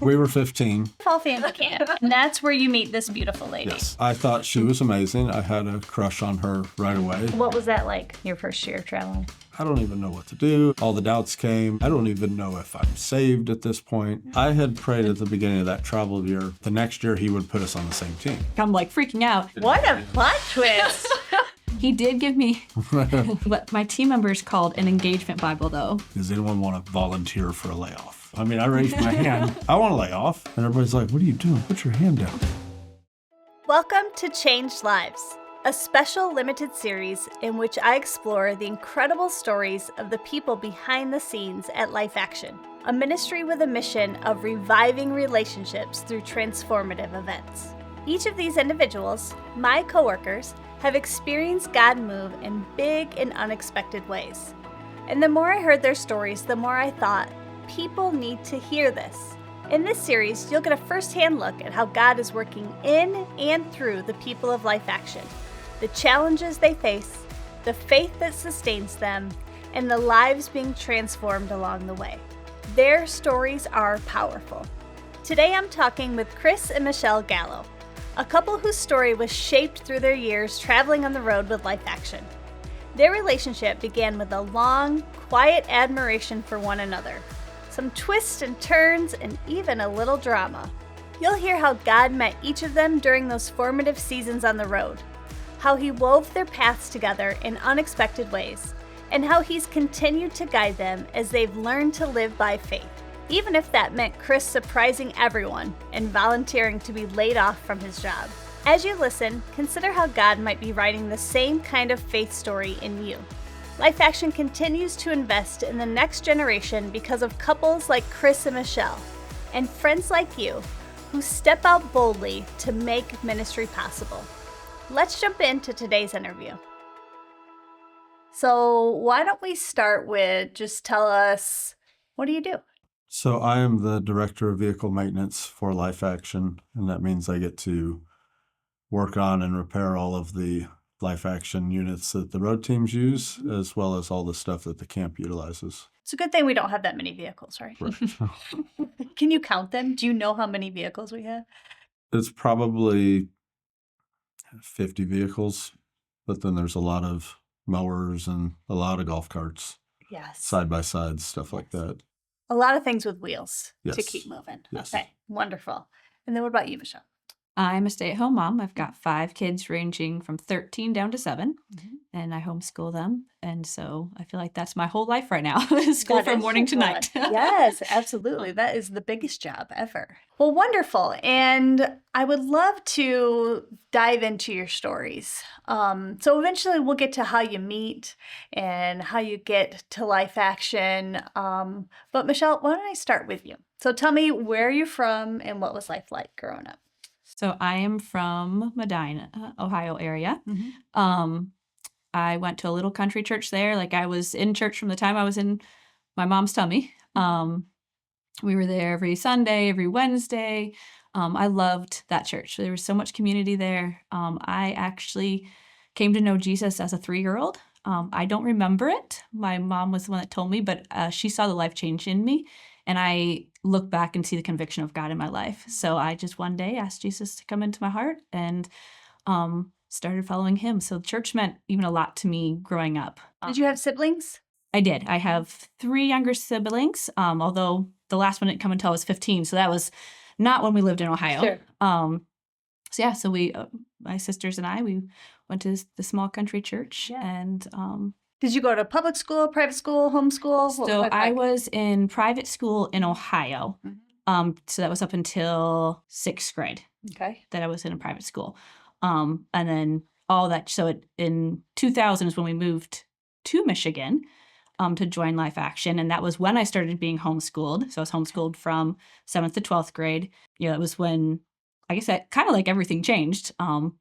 We were 15. Fall family camp. And that's where you meet this beautiful lady. Yes. I thought she was amazing. I had a crush on her right away. What was that like, your first year traveling? I don't even know what to do. All the doubts came. I don't even know if I'm saved at this point. I had prayed at the beginning of that travel year, the next year he would put us on the same team. I'm like freaking out. What a plot twist. He did give me what my team members called an engagement Bible, though. Does anyone want to volunteer for a layoff? I mean, I raised my hand. I want to lay off. And everybody's like, what are you doing? Put your hand down. Welcome to Changed Lives, a special limited series in which I explore the incredible stories of the people behind the scenes at Life Action, a ministry with a mission of reviving relationships through transformative events. Each of these individuals, my coworkers, have experienced God move in big and unexpected ways. And the more I heard their stories, the more I thought, people need to hear this. In this series, you'll get a first-hand look at how God is working in and through the people of Life Action, the challenges they face, the faith that sustains them, and the lives being transformed along the way. Their stories are powerful. Today I'm talking with Chris and Michelle Gallo, a couple whose story was shaped through their years traveling on the road with Life Action. Their relationship began with a long, quiet admiration for one another, some twists and turns, and even a little drama. You'll hear how God met each of them during those formative seasons on the road, how He wove their paths together in unexpected ways, and how He's continued to guide them as they've learned to live by faith, even if that meant Chris surprising everyone and volunteering to be laid off from his job. As you listen, consider how God might be writing the same kind of faith story in you. Life Action continues to invest in the next generation because of couples like Chris and Michelle, and friends like you who step out boldly to make ministry possible. Let's jump into today's interview. So why don't we start with just tell us, what do you do? So I am the director of vehicle maintenance for Life Action, and that means I get to work on and repair all of the Life Action units that the road teams use, as well as all the stuff that the camp utilizes. It's a good thing we don't have that many vehicles, right? Can you count them? Do you know how many vehicles we have? It's probably 50 vehicles, but then there's a lot of mowers and a lot of golf carts, Yes. side-by-sides, stuff like that. A lot of things with wheels to Yes. keep moving. Yes. Okay, wonderful. And then what about you, Michelle? I'm a stay-at-home mom. I've got 5 kids ranging from 13 down to 7, and I homeschool them. And so I feel like that's my whole life right now, school That from is morning to your night. one. Yes, absolutely. That is the biggest job ever. Well, wonderful. And I would love to dive into your stories. So eventually we'll get to how you meet and how you get to Life Action. But Michelle, why don't I start with you? So tell me where you're from and what was life like growing up? So I am from Medina, Ohio area. I went to a little country church there. Like I was in church from the time I was in my mom's tummy. We were there every Sunday, every Wednesday. I loved that church. There was so much community there. I actually came to know Jesus as a 3-year-old. I don't remember it. My mom was the one that told me, but she saw the life change in me. And I look back and see the conviction of God in my life. So I just one day asked Jesus to come into my heart and started following Him. So church meant even a lot to me growing up. Did you have siblings? I did. I have 3 younger siblings, although the last one didn't come until I was 15. So that was not when we lived in Ohio. Sure. So we, my sisters and I, we went to the small country church. Yeah. And Did you go to public school, private school, homeschool? so I was in private school in Ohio. So that was up until 6th grade Okay. that I was in a private school. And then all that. So in 2000 is when we moved to Michigan to join Life Action. And that was when I started being homeschooled. So I was homeschooled from 7th to 12th grade. That was when, I guess that kind of like everything changed,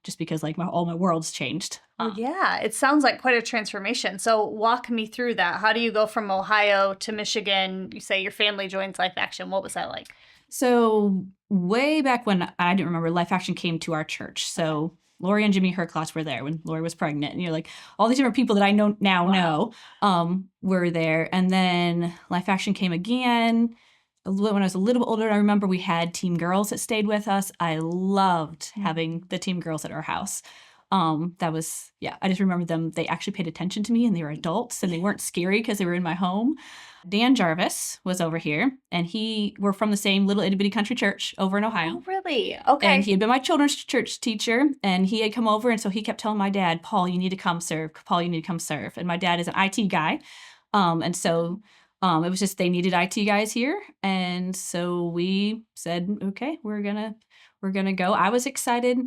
just because like all my worlds changed. Oh, yeah. It sounds like quite a transformation. So walk me through that. How do you go from Ohio to Michigan? You say your family joins Life Action. What was that like? So way back when, I didn't remember, Life Action came to our church. So Lori and Jimmy Herklots were there when Lori was pregnant. And you're like, all these different people that I know were there. And then Life Action came again. when I was a little bit older, I remember we had teen girls that stayed with us. I loved having the teen girls at our house. That was, I just remember them. They actually paid attention to me, and they were adults, and they weren't scary because they were in my home. Dan Jarvis was over here, and we're from the same little itty bitty country church over in Ohio. Oh, really? Okay. And he had been my children's church teacher, and he had come over, and so he kept telling my dad, Paul, you need to come serve. Paul, you need to come serve. And my dad is an IT guy. And so it was just they needed IT guys here. And so we said, okay, we're gonna go. I was excited.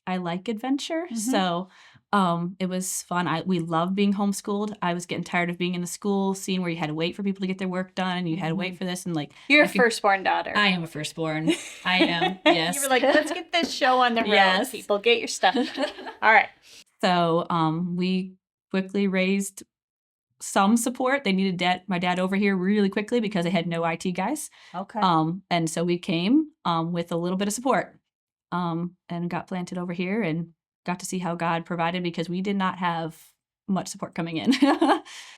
I like adventure. So it was fun. We loved being homeschooled. I was getting tired of being in the school, seeing where you had to wait for people to get their work done, and you had to wait for this. And like, you're a firstborn daughter. I am a firstborn. I am. Yes. You were like, let's get this show on the road. Yes. People, get your stuff. All right. So we quickly raised some support. They needed my dad over here really quickly because they had no IT guys. Okay. And so we came with a little bit of support and got planted over here and got to see how God provided because we did not have much support coming in.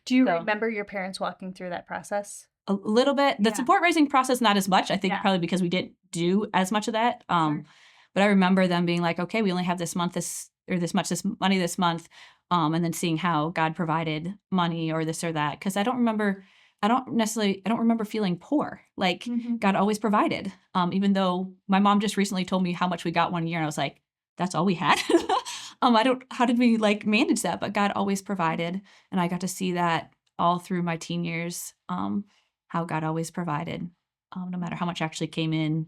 Do you remember your parents walking through that process? A little bit. The support raising process, not as much. I think probably because we didn't do as much of that. Sure. But I remember them being like, okay, we only have this money this month. And then seeing how God provided money or this or that. Because I don't remember feeling poor. Like God always provided. Even though my mom just recently told me how much we got one year, and I was like, that's all we had. How did we like manage that? But God always provided. And I got to see that all through my teen years, how God always provided, no matter how much actually came in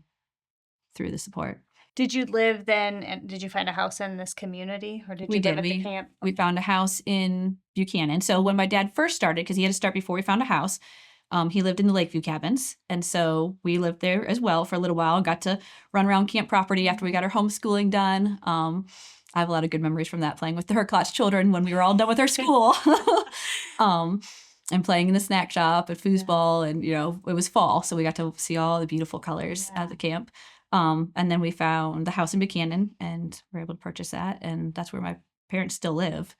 through the support. Did you live then, and did you find a house in this community, or did you live at the camp? We found a house in Buchanan. So when my dad first started, because he had to start before we found a house, he lived in the Lakeview cabins. And so we lived there as well for a little while and got to run around camp property after we got our homeschooling done. I have a lot of good memories from that, playing with the Herclots children when we were all done with our school. And playing in the snack shop at foosball. And, it was fall. So we got to see all the beautiful colors at the camp. And then we found the house in Buchanan and were able to purchase that. And that's where my parents still live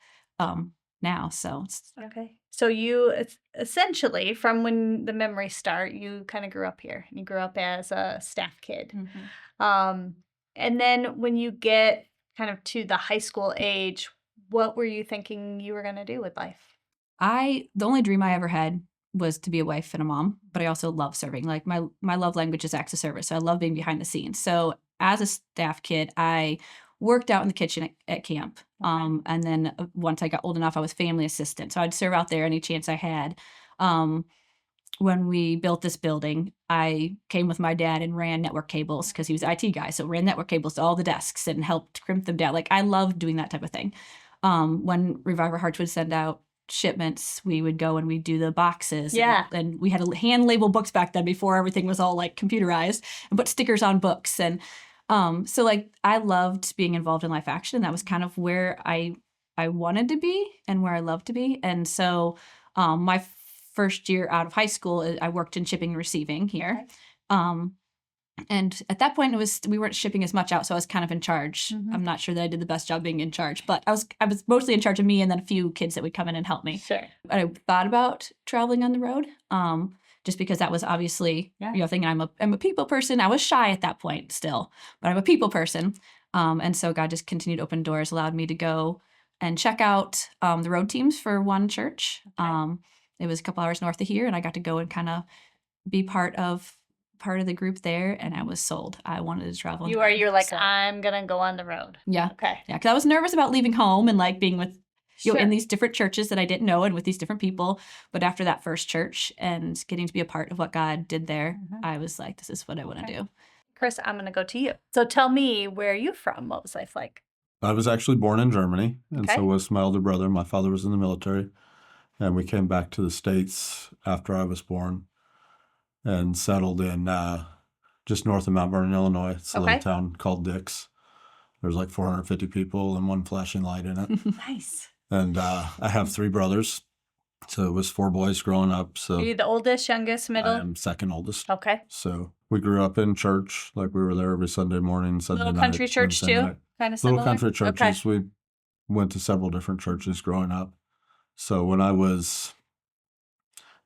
now. So okay. So you essentially, from when the memories start, you kind of grew up here. You grew up as a staff kid. And then when you get kind of to the high school age, what were you thinking you were going to do with life? The only dream I ever had was to be a wife and a mom, but I also love serving. Like my love language is acts of service. So I love being behind the scenes. So as a staff kid, I worked out in the kitchen at camp. And then once I got old enough, I was family assistant. So I'd serve out there any chance I had. When we built this building, I came with my dad and ran network cables because he was an IT guy. So ran network cables to all the desks and helped crimp them down. Like I loved doing that type of thing. When Revive Our Hearts would send out shipments, we would go and we'd do the boxes. And we had to hand label books back then before everything was all like computerized, and put stickers on books. And so like I loved being involved in Life Action. And that was kind of where I wanted to be and where I loved to be. And so my first year out of high school, I worked in shipping and receiving here. And at that point, we weren't shipping as much out, so I was kind of in charge. I'm not sure that I did the best job being in charge, but I was mostly in charge of me and then a few kids that would come in and help me. Sure. I thought about traveling on the road, just because that was obviously thinking I'm a people person. I was shy at that point still, but I'm a people person, and so God just continued to open doors, allowed me to go and check out the road teams for one church. Okay. It was a couple hours north of here, and I got to go and kind of be part of the group there, and I was sold. I wanted to travel. You're like, I'm gonna go on the road. Yeah. Okay. Yeah, because I was nervous about leaving home and like being with in these different churches that I didn't know and with these different people. But after that first church and getting to be a part of what God did there, I was like, this is what I want to do. Chris, I'm gonna go to you. So tell me, where are you from? What was life like? I was actually born in Germany, and so was my older brother. My father was in the military, and we came back to the States after I was born and settled in just north of Mount Vernon, Illinois. It's a little town called Dix. There's like 450 people and one flashing light in it. Nice. And I have 3 brothers, so it was 4 boys growing up. So are you the oldest, youngest, middle? I am second oldest. Okay. So we grew up in church, like we were there every Sunday morning, Sunday night. Little country church Wednesday too? night. Kind of similar? Little country churches. We went to several different churches growing up. So when I was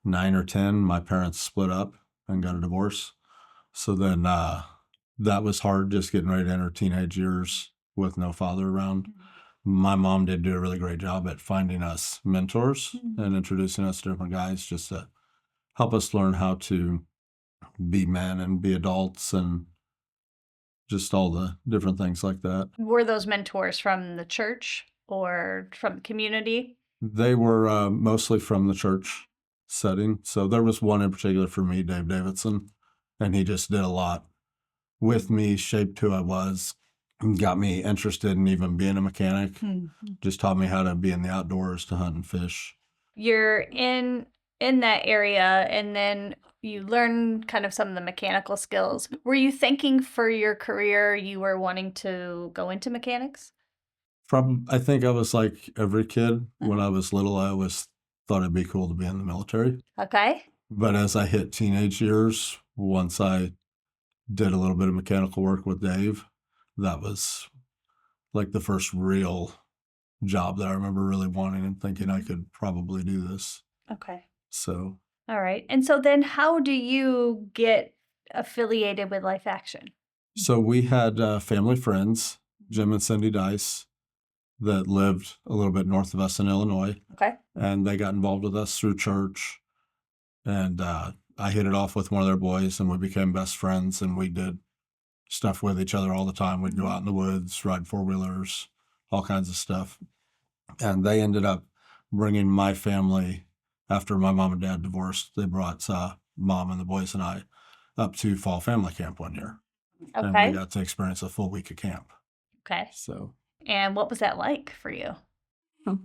9 or 10, my parents split up, and got a divorce. So then that was hard, just getting ready to enter teenage years with no father around. My mom did do a really great job at finding us mentors and introducing us to different guys just to help us learn how to be men and be adults and just all the different things like that. Were those mentors from the church or from the community? They were mostly from the church setting. So there was one in particular for me, Dave Davidson, and he just did a lot with me, shaped who I was, got me interested in even being a mechanic, just taught me how to be in the outdoors, to hunt and fish. You're in that area, and then you learn kind of some of the mechanical skills. Were you thinking for your career you were wanting to go into mechanics? I think I was like every kid. When I was little, I always thought it'd be cool to be in the military. Okay. But as I hit teenage years, once I did a little bit of mechanical work with Dave, that was like the first real job that I remember really wanting and thinking I could probably do this. Okay. So, All right. And so then how do you get affiliated with Life Action? so we had family friends, Jim and Cindy Dice, that lived a little bit north of us in Illinois. Okay. And they got involved with us through church. And I hit it off with one of their boys, and we became best friends, and we did stuff with each other all the time. We'd go out in the woods, ride four-wheelers, all kinds of stuff. And they ended up bringing my family, after my mom and dad divorced, they brought mom and the boys and I up to fall family camp one year. And Okay. we got to experience a full week of camp. Okay. So, And what was that like for you?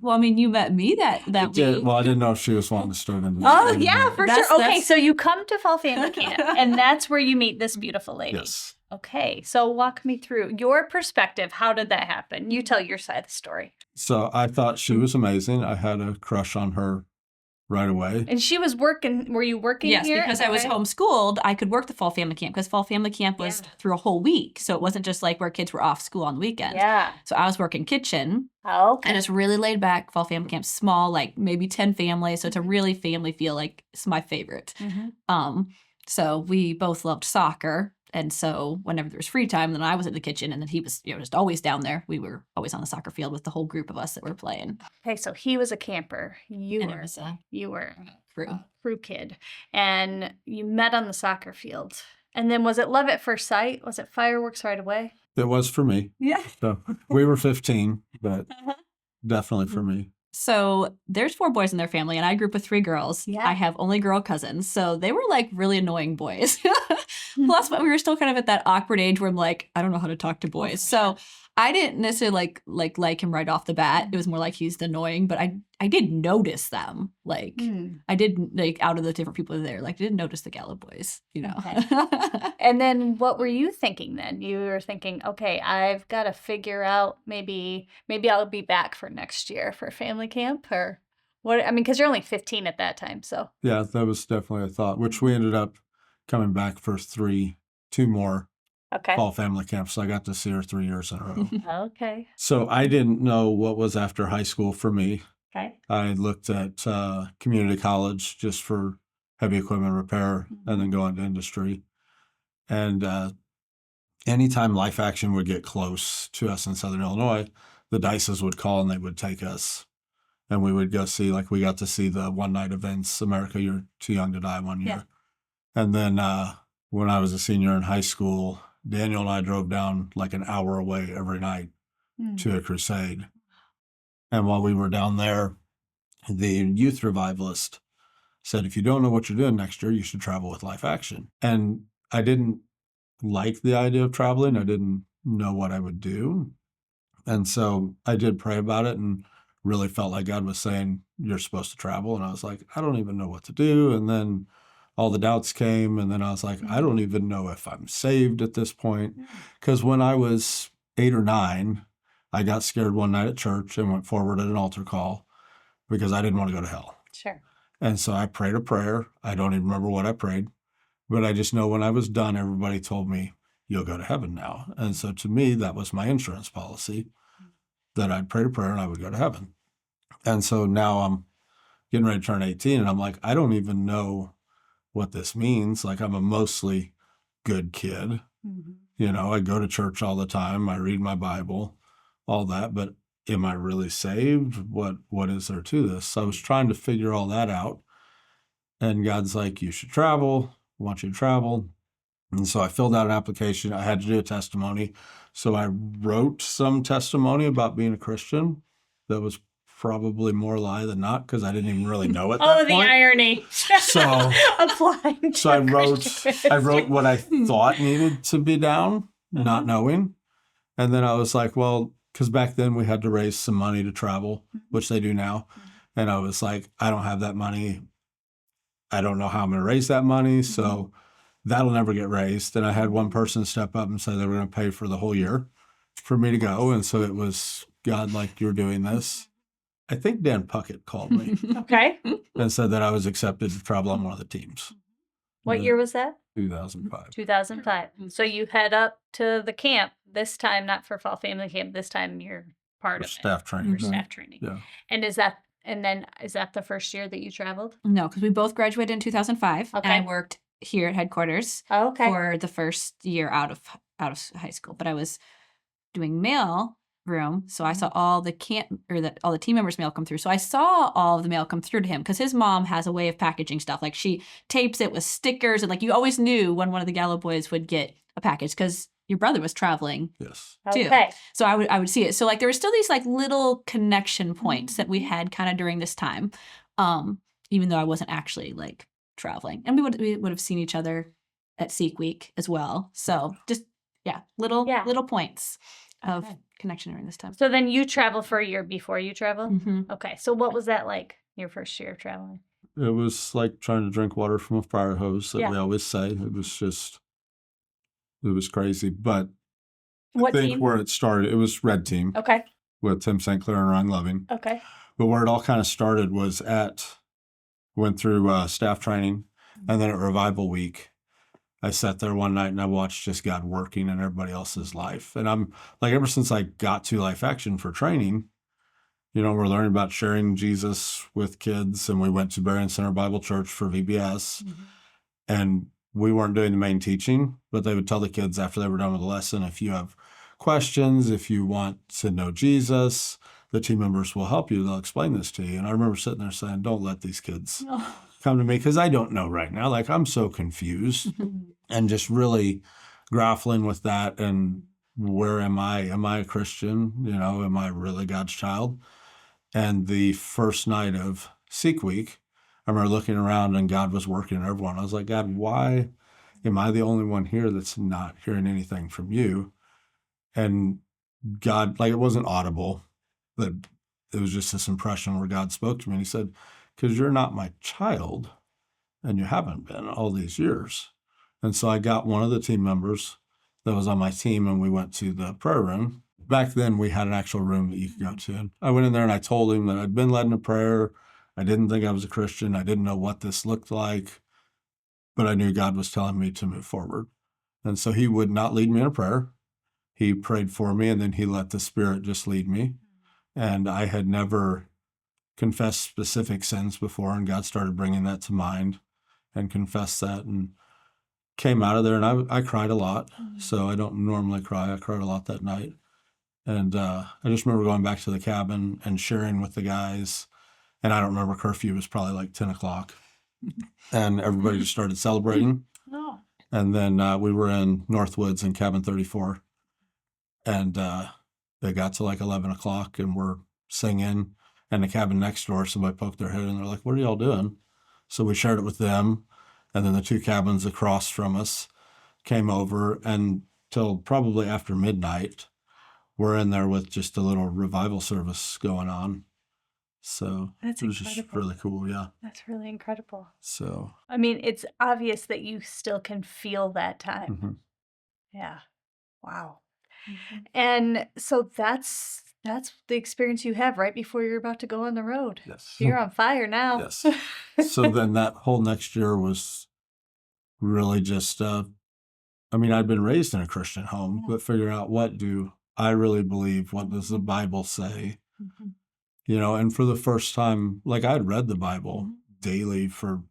Well, I mean, you met me that week. well, I didn't know if she was wanting to start in. Oh, yeah, for That's- sure. Okay, that's- so you come to fall family camp, and that's where you meet this beautiful lady. Yes. Okay, so walk me through your perspective. How did that happen? You tell your side of the story. So I thought she was amazing. I had a crush on her right away. And she was working. Were you working Yes, here? because I was Okay. homeschooled, I could work the fall family camp because fall family camp was Yeah. through a whole week. So it wasn't just like where kids were off school on the weekends. Yeah. So I was working kitchen, Oh, okay. and it's really laid back. Fall family camp, small, like maybe 10 families. So it's a really family feel. Like it's my favorite. So we both loved soccer. And so whenever there was free time, then I was in the kitchen, and then he was, just always down there. We were always on the soccer field with the whole group of us that were playing. Okay, so he was a camper. You And it were. was a You were crew. a crew kid, and you met on the soccer field. And then was it love at first sight? Was it fireworks right away? It was for me. Yeah. So we were 15, but definitely for me. So there's 4 boys in their family, and I grew up with 3 girls. Yeah. I have only girl cousins, so they were like really annoying boys. Plus, but we were still kind of at that awkward age where I'm like, I don't know how to talk to boys. So I didn't necessarily like him right off the bat. It was more like he's annoying, but I did notice them. Like I did, like, out of the different people there, like I did notice the Gallo boys, you know. Okay. And then what were you thinking then? You were thinking, okay, I've got to figure out maybe I'll be back for next year for family camp, or what? I mean, because you're only 15 at that time, so. Yeah, that was definitely a thought, which we ended up coming back for 2 more Okay. fall family camps. So I got to see her 3 years in a row. Okay. So I didn't know what was after high school for me. Okay. I looked at community college just for heavy equipment repair and then go into industry. And anytime Life Action would get close to us in Southern Illinois, the Dices would call and they would take us. And we would go see, like, we got to see the one-night events, America, You're Too Young to Die one year. Yeah. And then when I was a senior in high school, Daniel and I drove down like an hour away every night to a crusade. And while we were down there, the youth revivalist said, if you don't know what you're doing next year, you should travel with Life Action. And I didn't like the idea of traveling. I didn't know what I would do. And so I did pray about it and really felt like God was saying, you're supposed to travel. And I was like, I don't even know what to do. And then all the doubts came. And then I was like, I don't even know if I'm saved at this point. Because when I was 8 or 9, I got scared one night at church and went forward at an altar call because I didn't want to go to hell. Sure. And so I prayed a prayer. I don't even remember what I prayed, but I just know when I was done, everybody told me, you'll go to heaven now. And so to me, that was my insurance policy, that I'd pray a prayer and I would go to heaven. And so now I'm getting ready to turn 18 and I'm like, I don't even know what this means. Like, I'm a mostly good kid. You know, I go to church all the time. I read my Bible, all that. But am I really saved? What is there to this? So I was trying to figure all that out. And God's like, you should travel. I want you to travel. And so I filled out an application. I had to do a testimony. So I wrote some testimony about being a Christian that was probably more lie than not, because I didn't even really know at that Oh, the point. irony. So- Applying. So I wrote what I thought needed to be down, not knowing. And then I was like, well, because back then we had to raise some money to travel, which they do now. And I was like, I don't have that money. I don't know how I'm going to raise that money. So that'll never get raised. And I had one person step up and say they were going to pay for the whole year for me to go. And so it was, God, like, you're doing this. I think Dan Puckett called me Okay. and said that I was accepted to travel on one of the teams. What year was that? 2005. 2005. So you head up to the camp this time, not for fall family camp. This time you're part For of staff it. training. For staff training. Yeah. And is that the first year that you traveled? No, because we both graduated in 2005, Okay. and I worked here at headquarters Oh, okay. for the first year out of high school. But I was doing mail room, so I saw all the all the team members' mail come through. So I saw all of the mail come through to him because his mom has a way of packaging stuff. Like, she tapes it with stickers, and like, you always knew when one of the Gallo boys would get a package because your brother was traveling. Yes. too. Okay. So I would see it. So like, there were still these like little connection points that we had kind of during this time, even though I wasn't actually like traveling, and we would have seen each other at Seek Week as well. So just little points of connection during this time. So then you travel for a year before you travel? Mm-hmm. Okay. So what was that like, your first year of traveling? It was like trying to drink water from a fire hose that Yeah. we always say. It was crazy. But What I think team? where it started, it was Red Team Okay. with Tim St. Clair and Ryan Loving. Okay. But where it all kind of started was went through staff training, and then at Revival Week, I sat there one night and I watched just God working in everybody else's life. And I'm like, ever since I got to Life Action for training, you know, we're learning about sharing Jesus with kids. And we went to Berrien Center Bible Church for VBS. And we weren't doing the main teaching, but they would tell the kids after they were done with the lesson, if you have questions, if you want to know Jesus, the team members will help you. They'll explain this to you. And I remember sitting there saying, don't let these kids come to me, because I don't know right now. Like, I'm so confused. And just really grappling with that. And where am I? Am I a Christian? You know, am I really God's child? And the first night of Seek Week, I remember looking around and God was working in everyone. I was like, God, why am I the only one here that's not hearing anything from you? And God, like, it wasn't audible, but it was just this impression where God spoke to me and he said, because you're not my child and you haven't been all these years. And so I got one of the team members that was on my team and we went to the prayer room. Back then we had an actual room that you could go to. And I went in there and I told him that I'd been led in a prayer. I didn't think I was a Christian. I didn't know what this looked like, but I knew God was telling me to move forward. And so he would not lead me in a prayer. He prayed for me and then he let the Spirit just lead me. And I had never confessed specific sins before, and God started bringing that to mind and confessed that, and came out of there. And I cried a lot. So I don't normally cry. I cried a lot that night. And I just remember going back to the cabin and sharing with the guys. And I don't remember, curfew was probably like 10 o'clock. And everybody just started celebrating. Oh. And then we were in Northwoods in cabin 34. And they got to like 11 o'clock and we're singing. And the cabin next door, somebody poked their head and they're like, what are y'all doing? So we shared it with them. And then the two cabins across from us came over, and till probably after midnight, we're in there with just a little revival service going on. So That's it was just incredible. really cool. Yeah. That's really incredible. So. I mean, it's obvious that you still can feel that time. Mhm. Yeah. Wow. And so that's the experience you have right before you're about to go on the road. Yes. You're on fire now. Yes. So then that whole next year was really just, I mean, I'd been raised in a Christian home, but figuring out, what do I really believe? What does the Bible say? Mhm. You know, and for the first time, like, I'd read the Bible daily for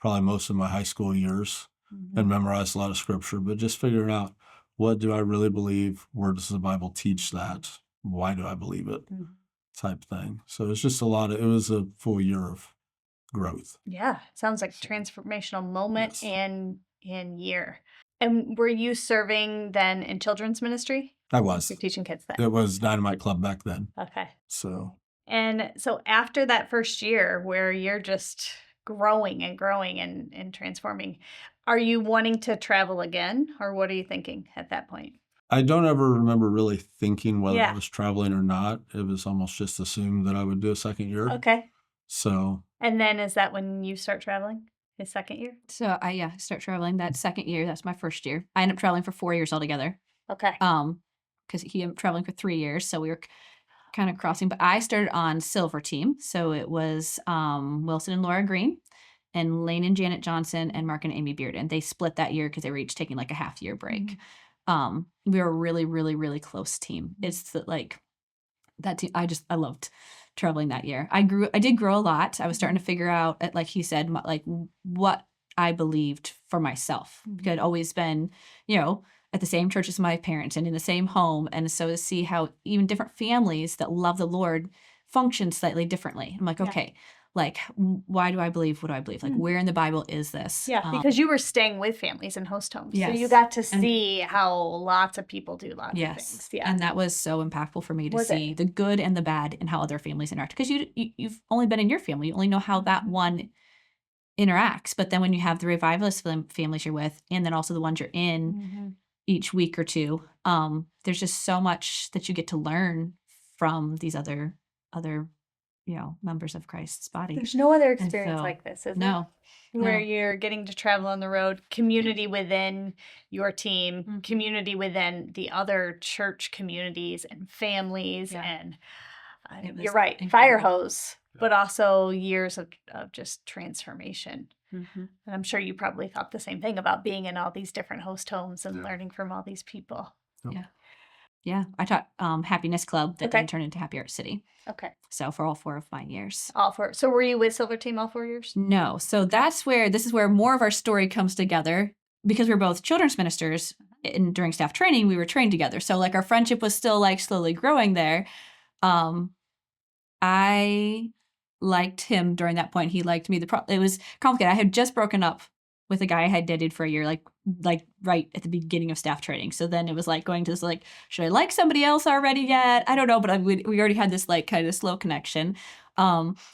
probably most of my high school years and memorized a lot of scripture, but just figuring out, what do I really believe? Where does the Bible teach that? Why do I believe it? Type thing. So it's just it was a full year of growth. Yeah, sounds like a transformational moment Yes. and year. And were you serving then in children's ministry? I was. You're teaching kids then. It was Dynamite Club back then. Okay. So And so after that first year where you're just growing and growing and transforming, are you wanting to travel again, or what are you thinking at that point? I don't ever remember really thinking whether I Yeah. was traveling or not. It was almost just assumed that I would do a second year. Okay. So And then is that when you start traveling? His second year? So I start traveling that second year. That's my first year. I ended up traveling for 4 years altogether. Okay. Because he ended up traveling for 3 years, so we were kind of crossing. But I started on silver team, so it was Wilson and Laura Green, and Lane and Janet Johnson, and Mark and Amy Bearden. They split that year because they were each taking like a half year break. We were a really, really, really close team. It's that team. I loved traveling that year. I did grow a lot. I was starting to figure out, like he said, like what I believed for myself. Because I'd always been, at the same church as my parents and in the same home. And so to see how even different families that love the Lord function slightly differently. I'm like, okay, like, why do I believe what do I believe? Like, where in the Bible is this? Yeah, because you were staying with families in host homes. Yes. So you got to see how lots of people do lots of things. Yeah. And that was so impactful for me to see the good and the bad and how other families interact. Because you've only been in your family. You only know how that one interacts. But then when you have the revivalist families you're with, and then also the ones you're in each week or two, there's just so much that you get to learn from these other members of Christ's body. There's no other experience like this, is No. there? Where you're getting to travel on the road, community within your team, community within the other church communities and families, and you're right, fire hose, but also years of just transformation. And I'm sure you probably thought the same thing about being in all these different host homes and learning from all these people. Yeah, I taught Happiness Club that then turned into Happy Art City. Okay. So for all 4 of my years. So were you with Silver Team all 4 years? No. So this is where more of our story comes together, because we're both children's ministers, and during staff training, we were trained together. So like our friendship was still like slowly growing there. I liked him during that point. He liked me. It was complicated. I had just broken up with a guy I had dated for a year, like right at the beginning of staff training. So then it was like going to this, like, should I like somebody else already yet? I don't know, but we already had this like kind of slow connection.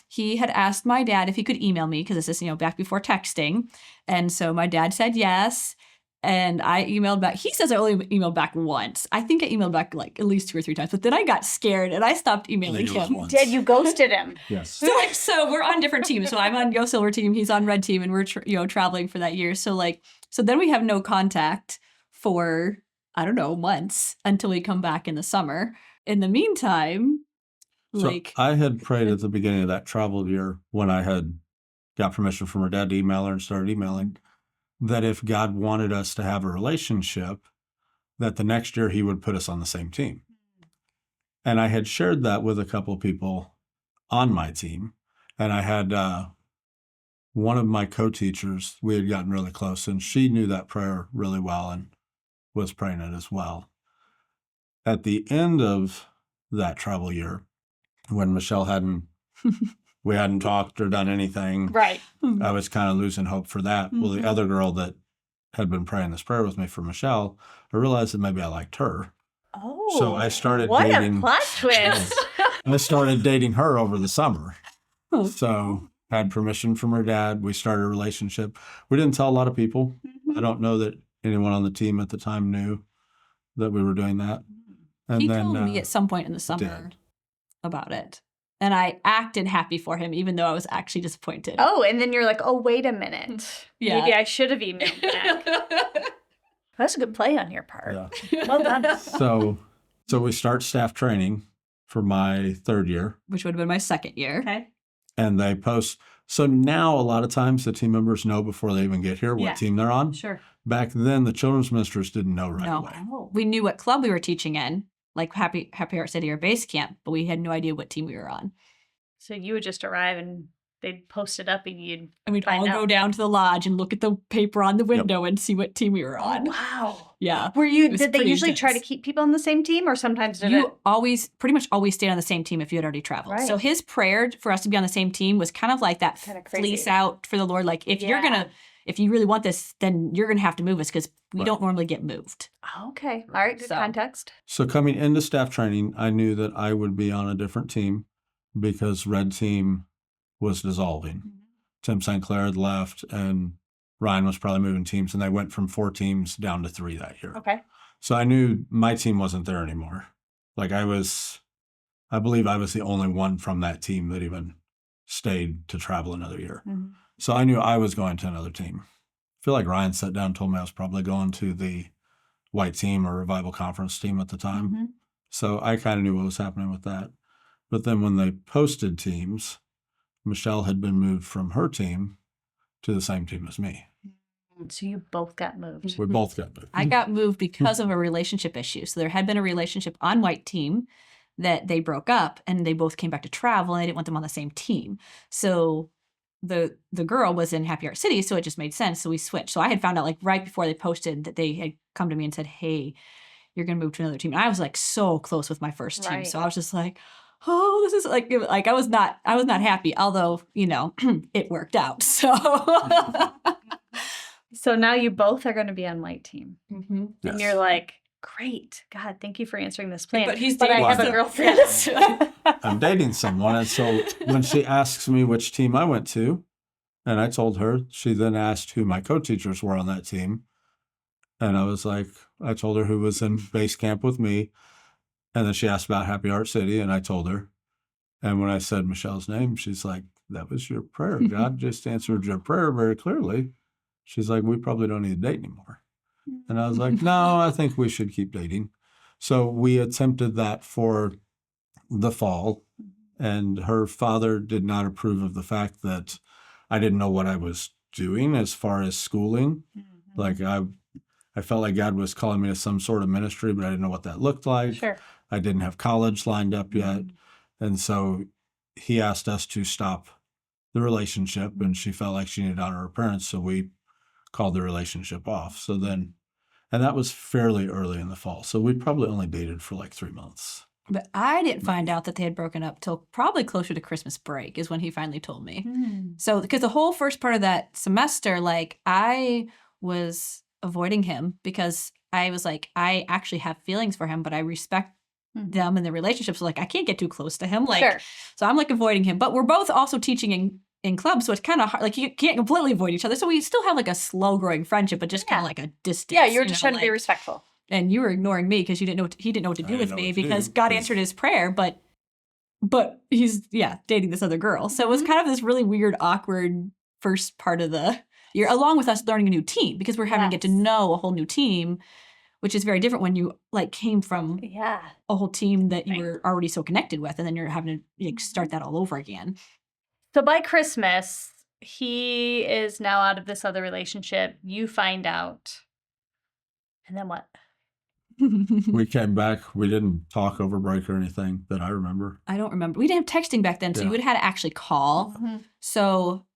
He had asked my dad if he could email me, because this is, back before texting. And so my dad said yes. And I emailed back. He says I only emailed back once. I think I emailed back like at least 2 or 3 times, but then I got scared and I stopped emailing him. Did you ghosted him? Yes. So we're on different teams. So I'm on Go Silver team. He's on Red team, and we're traveling for that year. So then we have no contact for, I don't know, months until we come back in the summer. In the meantime, So I had prayed at the beginning of that travel year, when I had got permission from her dad to email her and started emailing, that if God wanted us to have a relationship, that the next year he would put us on the same team. And I had shared that with a couple of people on my team. And I had one of my co-teachers, we had gotten really close, and she knew that prayer really well and was praying it as well. At the end of that travel year, when Michelle we hadn't talked or done anything. Right. I was kind of losing hope for that. Well, the other girl that had been praying this prayer with me for Michelle, I realized that maybe I liked her. Oh. So I started what dating. a plot twist. I started dating her over the summer. So had permission from her dad. We started a relationship. We didn't tell a lot of people. I don't know that anyone on the team at the time knew that we were doing that. And he then, told me at some point in the summer about it. And I acted happy for him, even though I was actually disappointed. Oh, and then you're like, oh, wait a minute. Yeah. Maybe I should have emailed back. That's a good play on your part. Yeah. Well done. So we start staff training for my 3rd year. Which would have been my 2nd year. Okay. And they post. So now a lot of times the team members know before they even get here what team they're on. Sure. Back then, the children's ministers didn't know right away. Oh. We knew what club we were teaching in, like Happy Art City or Base Camp, but we had no idea what team we were on. So you would just arrive and they'd post it up and you'd And we'd find all out. go down to the lodge and look at the paper on the window and see what team we were on. Oh, wow. Yeah. Did they pretty usually try to intense. keep people on the same team, or sometimes did You pretty much always stayed on the same team if you had already traveled. Right. So his prayer for us to be on the same team was kind of like that Kinda crazy. fleece out for the Lord. Like, if you really want this, then you're going to have to move us because we don't normally get moved. Okay. All right. Good context. So coming into staff training, I knew that I would be on a different team because Red Team was dissolving. Mm-hmm. Tim St. Clair had left and Ryan was probably moving teams, and they went from 4 teams down to 3 that year. Okay. So I knew my team wasn't there anymore. Like I believe I was the only one from that team that even stayed to travel another year. Mm-hmm. So I knew I was going to another team. I feel like Ryan sat down and told me I was probably going to the White Team or Revival Conference team at the time. Mm-hmm. So I kind of knew what was happening with that. But then when they posted teams, Michelle had been moved from her team to the same team as me. So you both got moved. We both got moved. I got moved because of a relationship issue. So there had been a relationship on White Team that they broke up, and they both came back to travel, and I didn't want them on the same team. So the girl was in Happy Art City, so it just made sense. So we switched. So I had found out like right before they posted that they had come to me and said, "Hey, you're going to move to another team." And I was like so close with my first team. Right. So I was just like, oh, this is like I was not happy, although, it worked out. So So now you both are going to be on White Team. mm-hmm. Yes. And you're like, great. God, thank you for answering this plan. But he's I dating have a some- girlfriend. I'm dating someone. And so when she asks me which team I went to, and I told her, she then asked who my co-teachers were on that team. And I was like, I told her who was in base camp with me. And then she asked about Happy Art City, and I told her. And when I said Michelle's name, she's like, that was your prayer. God just answered your prayer very clearly. She's like, we probably don't need to date anymore. And I was like, no, I think we should keep dating. So we attempted that for the fall. And her father did not approve of the fact that I didn't know what I was doing as far as schooling. Mm-hmm. Like I felt like God was calling me to some sort of ministry, but I didn't know what that looked like. Sure. I didn't have college lined up yet. Mm-hmm. And so he asked us to stop the relationship, and she felt like she needed to honor her parents. So we called the relationship off. So then, and that was fairly early in the fall. So we probably only dated for like 3 months. But I didn't find out that they had broken up till probably closer to Christmas break is when he finally told me. So, because the whole first part of that semester, like, I was avoiding him because I was like, I actually have feelings for him, but I respect them and their relationships. So, like, I can't get too close to him. Like, Sure. So I'm like avoiding him. But we're both also teaching in clubs, so it's kind of hard. Like, you can't completely avoid each other. So we still have like a slow growing friendship, but just kind of like a distance. Yeah, you were just trying to be respectful. And you were ignoring me because he didn't know what to do with me because God answered his prayer, but he's dating this other girl. So it was kind of this really weird, awkward first part of the year, along with us learning a new team because we're having to get to know a whole new team, which is very different when you like came from a whole team that you were already so connected with, and then you're having to like, start that all over again. So by Christmas, he is now out of this other relationship. You find out. And then what? We came back. We didn't talk over break or anything that I remember. I don't remember. We didn't have texting back then, so you would have had to actually call. Mm-hmm. So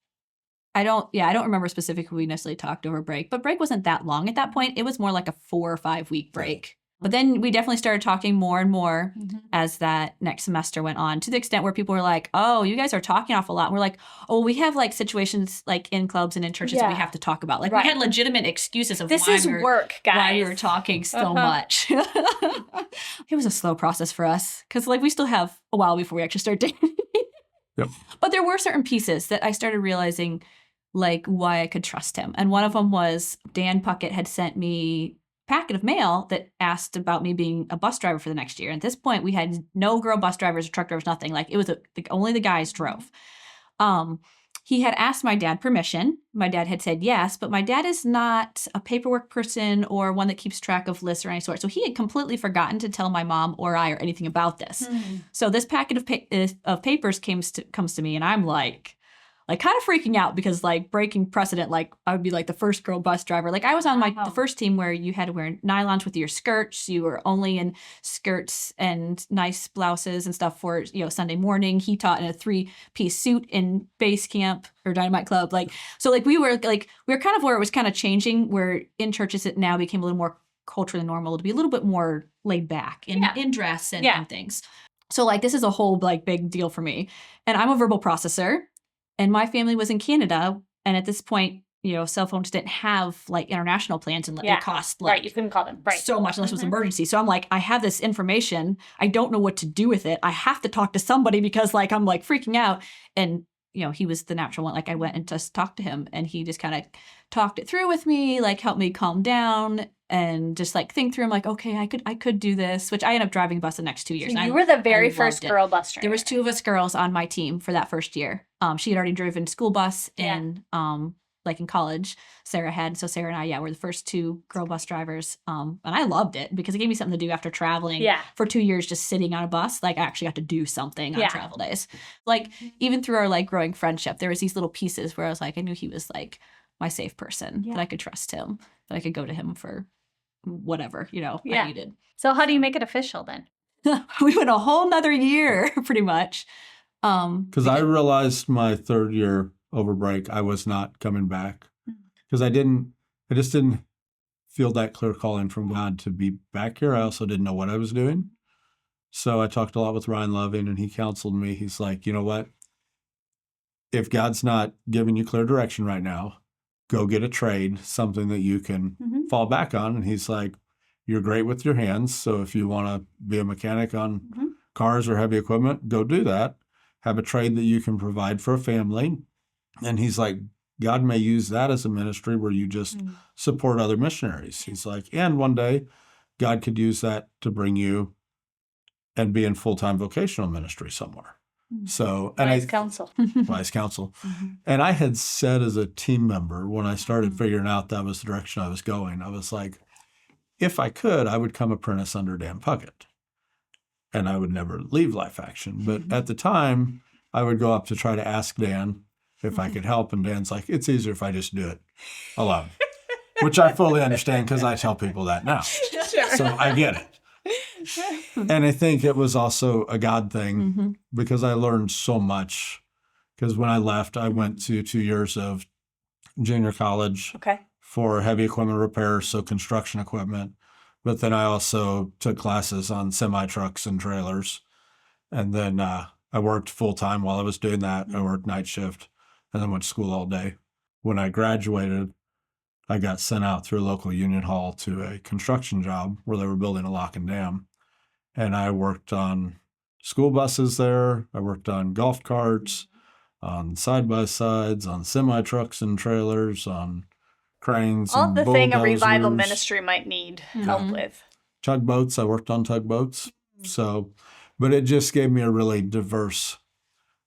I don't remember specifically we necessarily talked over break, but break wasn't that long at that point. It was more like a 4 or 5 week break. But then we definitely started talking more and more as that next semester went on, to the extent where people were like, oh, you guys are talking off a lot. And we're like, oh, we have like situations like in clubs and in churches that we have to talk about. Like we had legitimate excuses of this is work, guys. why we were talking so much. It was a slow process for us because like we still have a while before we actually start dating. Yep. But there were certain pieces that I started realizing like why I could trust him. And one of them was Dan Puckett had sent me packet of mail that asked about me being a bus driver for the next year. At this point, we had no girl bus drivers or truck drivers, nothing. Like it was only the guys drove. He had asked my dad permission. My dad had said yes, but my dad is not a paperwork person or one that keeps track of lists or any sort. So he had completely forgotten to tell my mom or I or anything about this. So this packet of papers comes to me, and I'm like, like kind of freaking out because like breaking precedent, like I would be like the first girl bus driver. Like I was on the first team where you had to wear nylons with your skirts. You were only in skirts and nice blouses and stuff for, Sunday morning. He taught in a 3-piece suit in base camp or Dynamite Club. Like, so like we were kind of where it was kind of changing, where in churches it now became a little more culturally normal to be a little bit more laid back in dress and things. So like this is a whole like big deal for me. And I'm a verbal processor, and my family was in Canada, and at this point, cell phones didn't have like international plans, and it cost like you couldn't call them so much unless it was an emergency. So I'm like, I have this information, I don't know what to do with it. I have to talk to somebody because like I'm like freaking out. And he was the natural one. Like I went and just talked to him, and he just kind of talked it through with me, like helped me calm down and just like think through. I'm like, okay, I could do this, which I ended up driving bus the next 2 years. So you were the very first girl bus driver. There was 2 of us girls on my team for that first year. She had already driven school bus and like in college, Sarah had. So Sarah and I, were the first 2 girl bus drivers. And I loved it because it gave me something to do after traveling for 2 years, just sitting on a bus. Like I actually got to do something on travel days. Like even through our like growing friendship, there was these little pieces where I was like, I knew he was like my safe person, that I could trust him, that I could go to him for whatever, I needed. So how do you make it official then? We went a whole nother year pretty much. Because I realized my 3rd year over break, I was not coming back because I just didn't feel that clear calling from God to be back here. I also didn't know what I was doing. So I talked a lot with Ryan Loving, and he counseled me. He's like, you know what? If God's not giving you clear direction right now, go get a trade, something that you can fall back on. And he's like, you're great with your hands. So if you want to be a mechanic on cars or heavy equipment, go do that. Have a trade that you can provide for a family. And he's like, God may use that as a ministry where you just support other missionaries. He's like, and one day God could use that to bring you and be in full-time vocational ministry somewhere. So, and wise counsel. Wise counsel. And I had said as a team member, when I started figuring out that was the direction I was going, I was like, if I could, I would come apprentice under Dan Puckett. And I would never leave Life Action. But at the time, I would go up to try to ask Dan if I could help. And Dan's like, it's easier if I just do it alone, which I fully understand because I tell people that now. So I get it. And I think it was also a God thing because I learned so much. Because when I left, I went to 2 years of junior college for heavy equipment repair, so construction equipment. But then I also took classes on semi-trucks and trailers. And then I worked full-time while I was doing that. I worked night shift and then went to school all day. When I graduated, I got sent out through a local union hall to a construction job where they were building a lock and dam. And I worked on school buses there. I worked on golf carts, on side-by-sides, on semi-trucks and trailers, on cranes all and the thing a revival bulldozers. ministry might need help with. Tugboats, I worked on tugboats. So, but it just gave me a really diverse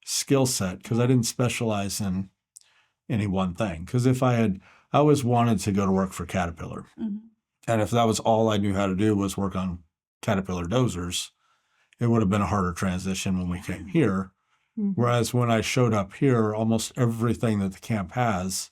skill set because I didn't specialize in any one thing. Because I always wanted to go to work for Caterpillar. And if that was all I knew how to do was work on Caterpillar dozers, it would have been a harder transition when we came here. Whereas when I showed up here, almost everything that the camp has,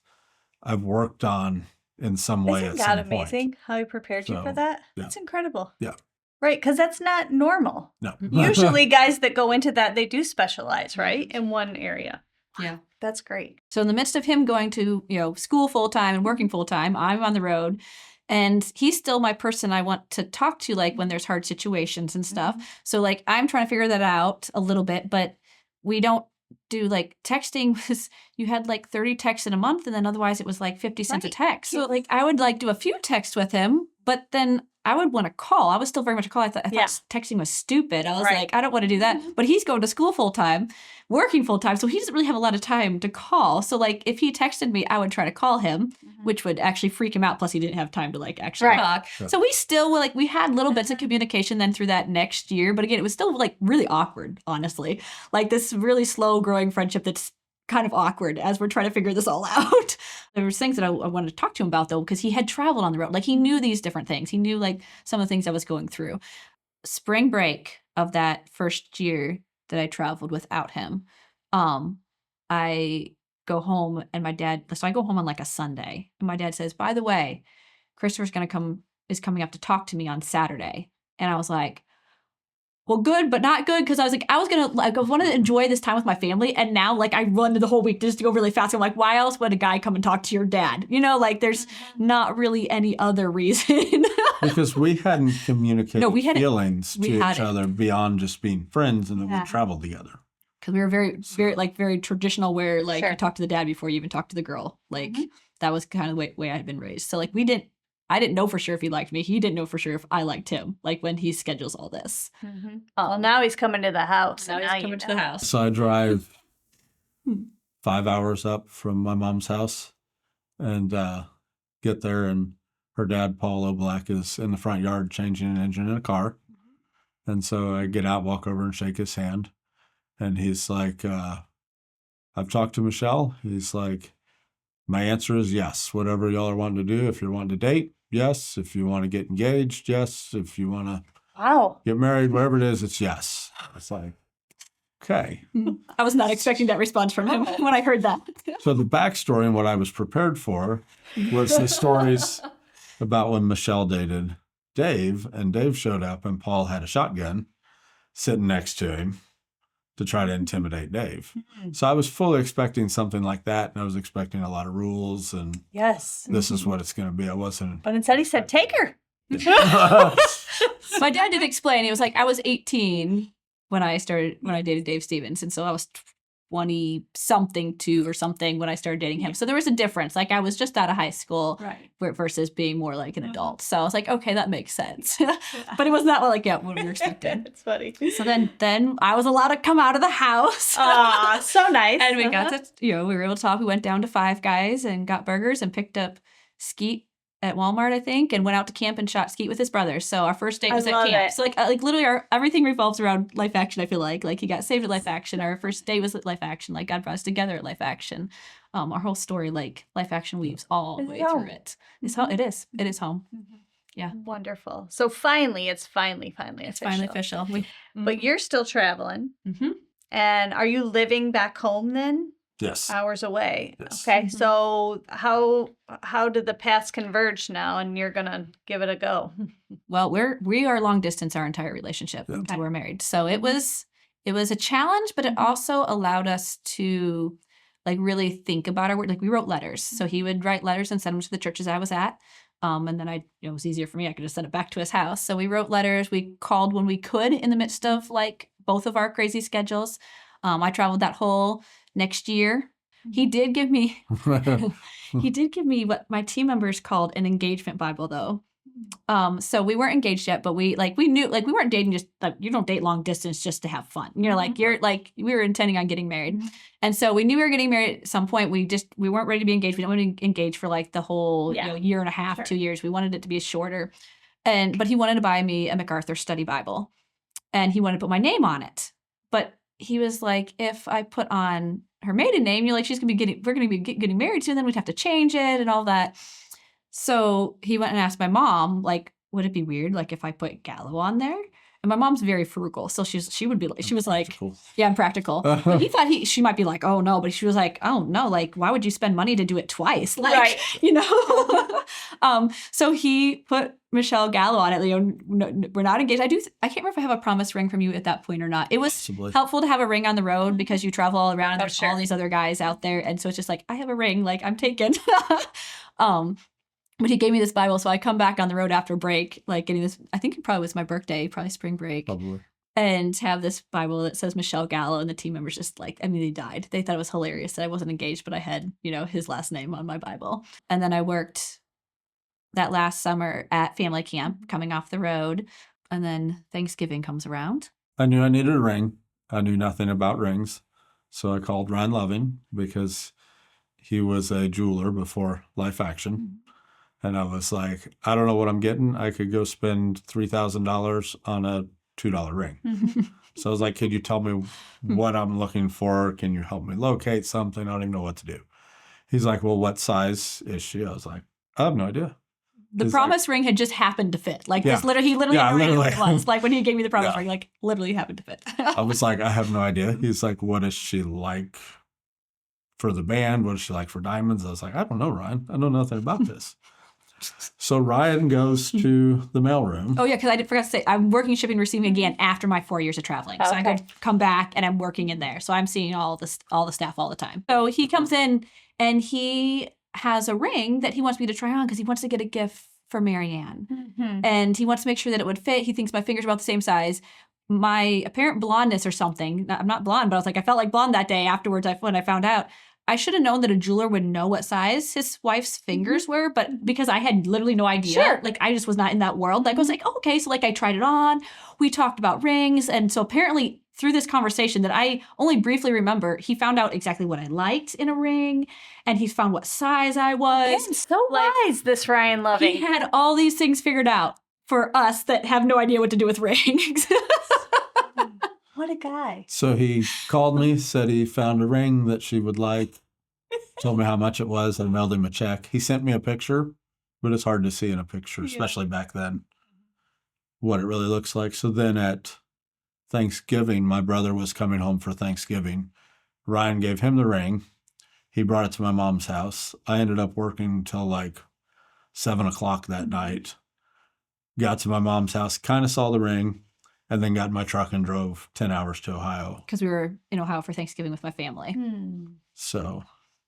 I've worked on in some way Isn't at God some point. amazing how he prepared you for that? Yeah. That's incredible. Yeah. Right, because that's not normal. No. Usually guys that go into that, they do specialize, right, in one area. Yeah. That's great. So in the midst of him going to, school full-time and working full-time, I'm on the road. And he's still my person I want to talk to, like, when there's hard situations and stuff. So, like, I'm trying to figure that out a little bit, but we don't do, like, texting was, you had, like, 30 texts in a month, and then otherwise it was, like, 50 cents a text. So, like, I would, like, do a few texts with him, but then I would want to call. I was still very much a call. I thought texting was stupid. I was like, I don't want to do that. But he's going to school full-time, working full-time, so he doesn't really have a lot of time to call. So, like, if he texted me, I would try to call him, which would actually freak him out. Plus, he didn't have time to, like, actually talk. Sure. So we still, like, we had little bits of communication then through that next year. But again, it was still, like, really awkward, honestly. Like, this really slow-growing friendship that's kind of awkward as we're trying to figure this all out. There was things that I wanted to talk to him about, though, because he had traveled on the road. Like, he knew these different things. He knew, like, some of the things I was going through. Spring break of that first year that I traveled without him, I go home, and my dad, so I go home on like a Sunday, and my dad says, by the way, Christopher's is coming up to talk to me on Saturday. And I was like, well, good, but not good. Cause I was like, I wanted to enjoy this time with my family. And now like I run the whole week just to go really fast. I'm like, why else would a guy come and talk to your dad? You know, like there's not really any other reason. Because we hadn't communicated feelings to each hadn't. other beyond just being friends, and then we traveled together. Because we were very traditional, where like you talk to the dad before you even talk to the girl. Like that was kind of the way I had been raised. So like I didn't know for sure if he liked me. He didn't know for sure if I liked him, like when he schedules all this. Well, now he's coming to the house. Now he's coming to the house. So I drive 5 hours up from my mom's house and get there, and her dad, Paul O'Black, is in the front yard changing an engine in a car. And so I get out, walk over and shake his hand. And he's like, I've talked to Michelle. He's like, my answer is yes. Whatever y'all are wanting to do. If you're wanting to date, yes. If you want to get engaged, yes. If you want to get married, whatever it is, it's yes. It's like, okay. I was not expecting that response from him when I heard that. So the backstory and what I was prepared for was the stories about when Michelle dated Dave, and Dave showed up and Paul had a shotgun sitting next to him to try to intimidate Dave. So I was fully expecting something like that, and I was expecting a lot of rules, and this is what it's going to be. I wasn't. But instead he said, take her. My dad did explain. He was like, I was 18 when I dated Dave Stevens, and so I was 20-something or something when I started dating him. So there was a difference. Like I was just out of high school versus being more like an adult. So I was like, okay, that makes sense. But it was not like what we were expecting. It's funny. So then I was allowed to come out of the house. Aw, so nice. And we got to, we were able to talk. We went down to Five Guys and got burgers and picked up skeet at Walmart, I think, and went out to camp and shot skeet with his brother. So our first date was at camp. So like literally everything revolves around Life Action, I feel like. Like he got saved at Life Action. Our first date was at Life Action. Like God brought us together at Life Action. Our whole story, like Life Action weaves all the way through it. It is. It is home. Yeah. Wonderful. So finally, it's finally official. But you're still traveling. And are you living back home then? Yes. Hours away. Yes. Okay. So how did the paths converge now, and you're gonna give it a go? Well, we are long distance our entire relationship until we're married. So it was a challenge, but it also allowed us to like really think about our work. Like we wrote letters. So he would write letters and send them to the churches I was at. And then it was easier for me. I could just send it back to his house. So we wrote letters. We called when we could in the midst of like both of our crazy schedules. I traveled that whole next year. He did give me what my team members called an engagement Bible though. So we weren't engaged yet, but we knew like we weren't dating just like you don't date long distance just to have fun. You're we were intending on getting married. And so we knew we were getting married at some point. We weren't ready to be engaged. We didn't want to engage for like the whole year and a half, 2 years. We wanted it to be shorter. But he wanted to buy me a MacArthur study Bible. And he wanted to put my name on it. But he was like, if I put on her maiden name, we're gonna be getting married soon, then we'd have to change it and all that. So he went and asked my mom, like, would it be weird, like, if I put Gallo on there? And my mom's very frugal, so she was like, yeah, I'm practical. But he thought she might be like, oh no, but she was like, oh no, like, why would you spend money to do it twice? Like, so he put Michelle Gallo on it. No, we're not engaged. I can't remember if I have a promise ring from you at that point or not. It was helpful to have a ring on the road because you travel all around and there's all these other guys out there, and so it's just like I have a ring, like I'm taken. But he gave me this Bible, so I come back on the road after break, like getting this, I think it probably was my birthday, probably spring break. Probably. And have this Bible that says Michelle Gallo, and the team members just like, they died. They thought it was hilarious that I wasn't engaged, but I had, his last name on my Bible. And then I worked that last summer at family camp, coming off the road. And then Thanksgiving comes around. I knew I needed a ring. I knew nothing about rings. So I called Ryan Loving because he was a jeweler before Life Action. And I was like, I don't know what I'm getting. I could go spend $3,000 on a $2 ring. So I was like, could you tell me what I'm looking for? Can you help me locate something? I don't even know what to do. He's like, well, what size is she? I was like, I have no idea. The promise ring had just happened to fit. Like this he literally once. Like when he gave me the promise ring, like literally happened to fit. I was like, I have no idea. He's like, what is she like for the band? What does she like for diamonds? I was like, I don't know, Ryan. I know nothing about this. So Ryan goes to the mailroom. Oh, yeah, because I forgot to say, I'm working shipping and receiving again after my 4 years of traveling. So I Okay. could come back and I'm working in there. So I'm seeing all the staff all the time. So he comes in and he has a ring that he wants me to try on because he wants to get a gift for Marianne. Mm-hmm. And he wants to make sure that it would fit. He thinks my fingers are about the same size. My apparent blondness or something, I'm not blonde, but I was like, I felt like blonde that day afterwards when I found out. I should have known that a jeweler would know what size his wife's fingers were, but because I had literally no idea, Sure. like I just was not in that world. Like I was like, oh, okay. So like I tried it on. We talked about rings. And so apparently through this conversation that I only briefly remember, he found out exactly what I liked in a ring and he found what size I was. Again, so wise, this Ryan Loving. He had all these things figured out for us that have no idea what to do with rings. What a guy. So he called me, said he found a ring that she would like, told me how much it was, and mailed him a check. He sent me a picture, but it's hard to see in a picture, especially back then, what it really looks like. So then at Thanksgiving, my brother was coming home for Thanksgiving. Ryan gave him the ring. He brought it to my mom's house. I ended up working till like 7 o'clock that night. Got to my mom's house, kind of saw the ring, and then got in my truck and drove 10 hours to Ohio. Because we were in Ohio for Thanksgiving with my family. So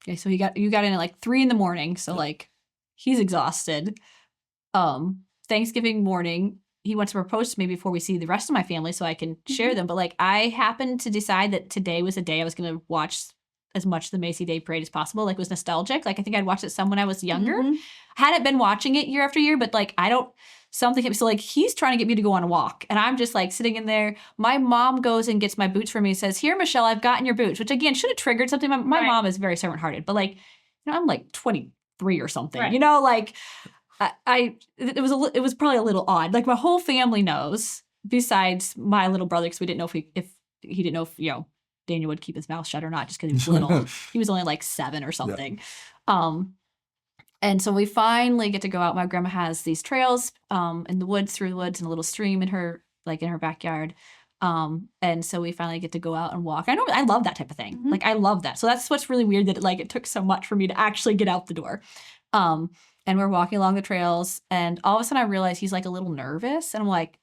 Okay, so you got in at like 3 a.m. So like he's exhausted. Thanksgiving morning, he wants to propose to me before we see the rest of my family so I can share them. But like I happened to decide that today was the day I was gonna watch as much of the Macy Day Parade as possible. Like it was nostalgic. Like I think I'd watched it some when I was younger. Hadn't been watching it year after year, but like something kept, so like he's trying to get me to go on a walk and I'm just like sitting in there. My mom goes and gets my boots for me and says, here, Michelle, I've gotten your boots, which again should have triggered something. My mom is very servant hearted, but like, I'm like 23 or something, like it was probably a little odd. Like my whole family knows besides my little brother, because we didn't know if he didn't know if, Daniel would keep his mouth shut or not, just because he was little. He was only like 7 or something. Yeah. And so we finally get to go out. My grandma has these trails in the woods, through the woods, and a little stream in her backyard. And so we finally get to go out and walk. I love that type of thing. Like I love that. So that's what's really weird, that it took so much for me to actually get out the door. And we're walking along the trails, and all of a sudden I realize he's like a little nervous, and I'm like,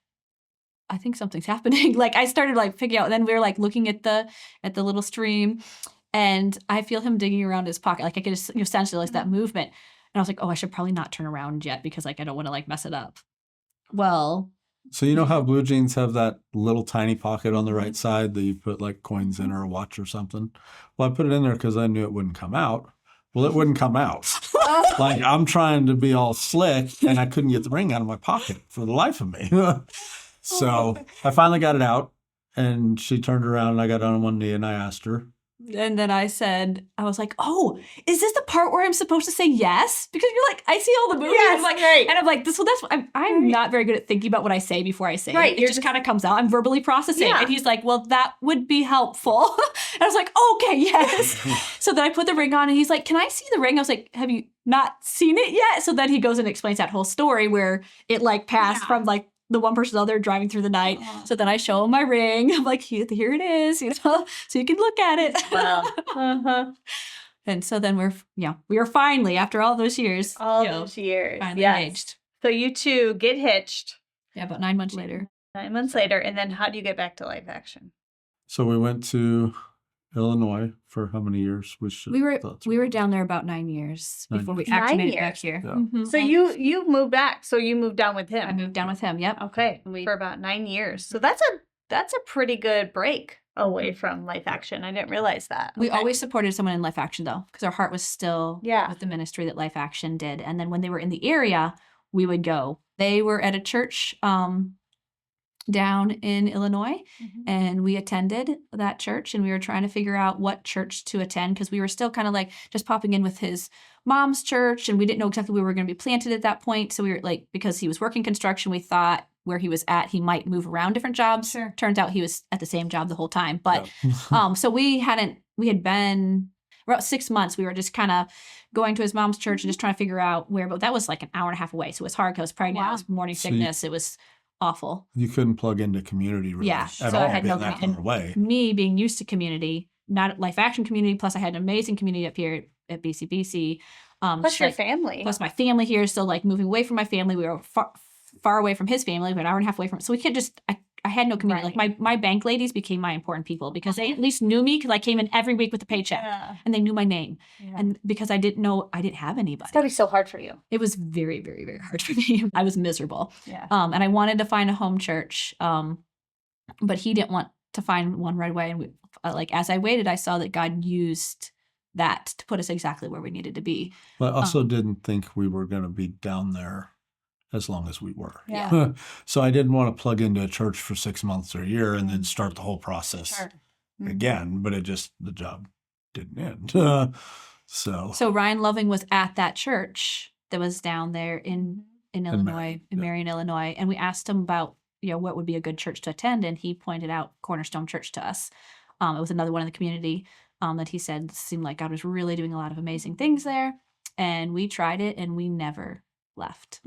I think something's happening. Like I started like picking out, and then we were like looking at the little stream, and I feel him digging around his pocket. Like I could just sense like that movement. And I was like, oh, I should probably not turn around yet because like I don't want to like mess it up. Well, so you know how blue jeans have that little tiny pocket on the right side that you put like coins in or a watch or something? Well, I put it in there because I knew it wouldn't come out. Well, it wouldn't come out. Like I'm trying to be all slick and I couldn't get the ring out of my pocket for the life of me. So I finally got it out, and she turned around and I got on one knee and I asked her. And then I was like, oh, is this the part where I'm supposed to say yes? Because you're like, I see all the movies. Yes, I'm like, right. And I'm like, I'm not very good at thinking about what I say before I say it. It just kind of comes out. I'm verbally processing. Yeah. And he's like, well, that would be helpful. And I was like, okay, yes. So then I put the ring on and he's like, can I see the ring? I was like, have you not seen it yet? So then he goes and explains that whole story where it like passed from like the one person out there driving through the night. So then I show him my ring. I'm like, here it is, so you can look at it. Wow. And so then we are finally, after all those years, finally engaged. So you two get hitched. Yeah, about 9 months later. 9 months later. And then how do you get back to Life Action? So we went to Illinois for how many years? We were down there about 9 years before we actually made it back here. Yeah. Mm-hmm. So you moved back. So you moved down with him. I moved down with him. Yep. Okay. For about 9 years. So that's a pretty good break away from Life Action. I didn't realize that. We always supported someone in Life Action though, because our heart was still with the ministry that Life Action did. And then when they were in the area, we would go. They were at a church down in Illinois, and we attended that church, and we were trying to figure out what church to attend because we were still kind of like just popping in with his mom's church, and we didn't know exactly where we were going to be planted at that point. So we were like, because he was working construction, we thought where he was at, he might move around different jobs. Sure. Turns out he was at the same job the whole time. But so we had been about 6 months. We were just kind of going to his mom's church and just trying to figure out where, but that was like an hour and a half away. So it was hard because I was pregnant, I was morning sickness. It was awful. You couldn't plug into community really at all, I had no that far away. Me being used to community, not Life Action community. Plus I had an amazing community up here at BCBC. Plus your like, family. Plus my family here. So like moving away from my family, we were far away from his family, but an hour and a half away from it. So we could just, I had no community. Right. Like my bank ladies became my important people because they at least knew me because I came in every week with a paycheck and they knew my name. Yeah. And because I didn't have anybody. It's gotta be so hard for you. It was very, very, very hard for me. I was miserable. Yeah. And I wanted to find a home church. But he didn't want to find one right away. And as I waited, I saw that God used that to put us exactly where we needed to be. But I also didn't think we were going to be down there as long as we were. Yeah. So I didn't want to plug into a church for 6 months or a year and then start the whole process again. But the job didn't end. So Ryan Loving was at that church that was down there in Illinois, in Marion, Illinois. And we asked him about, what would be a good church to attend. And he pointed out Cornerstone Church to us. It was another one in the community that he said seemed like God was really doing a lot of amazing things there. And we tried it and we never left.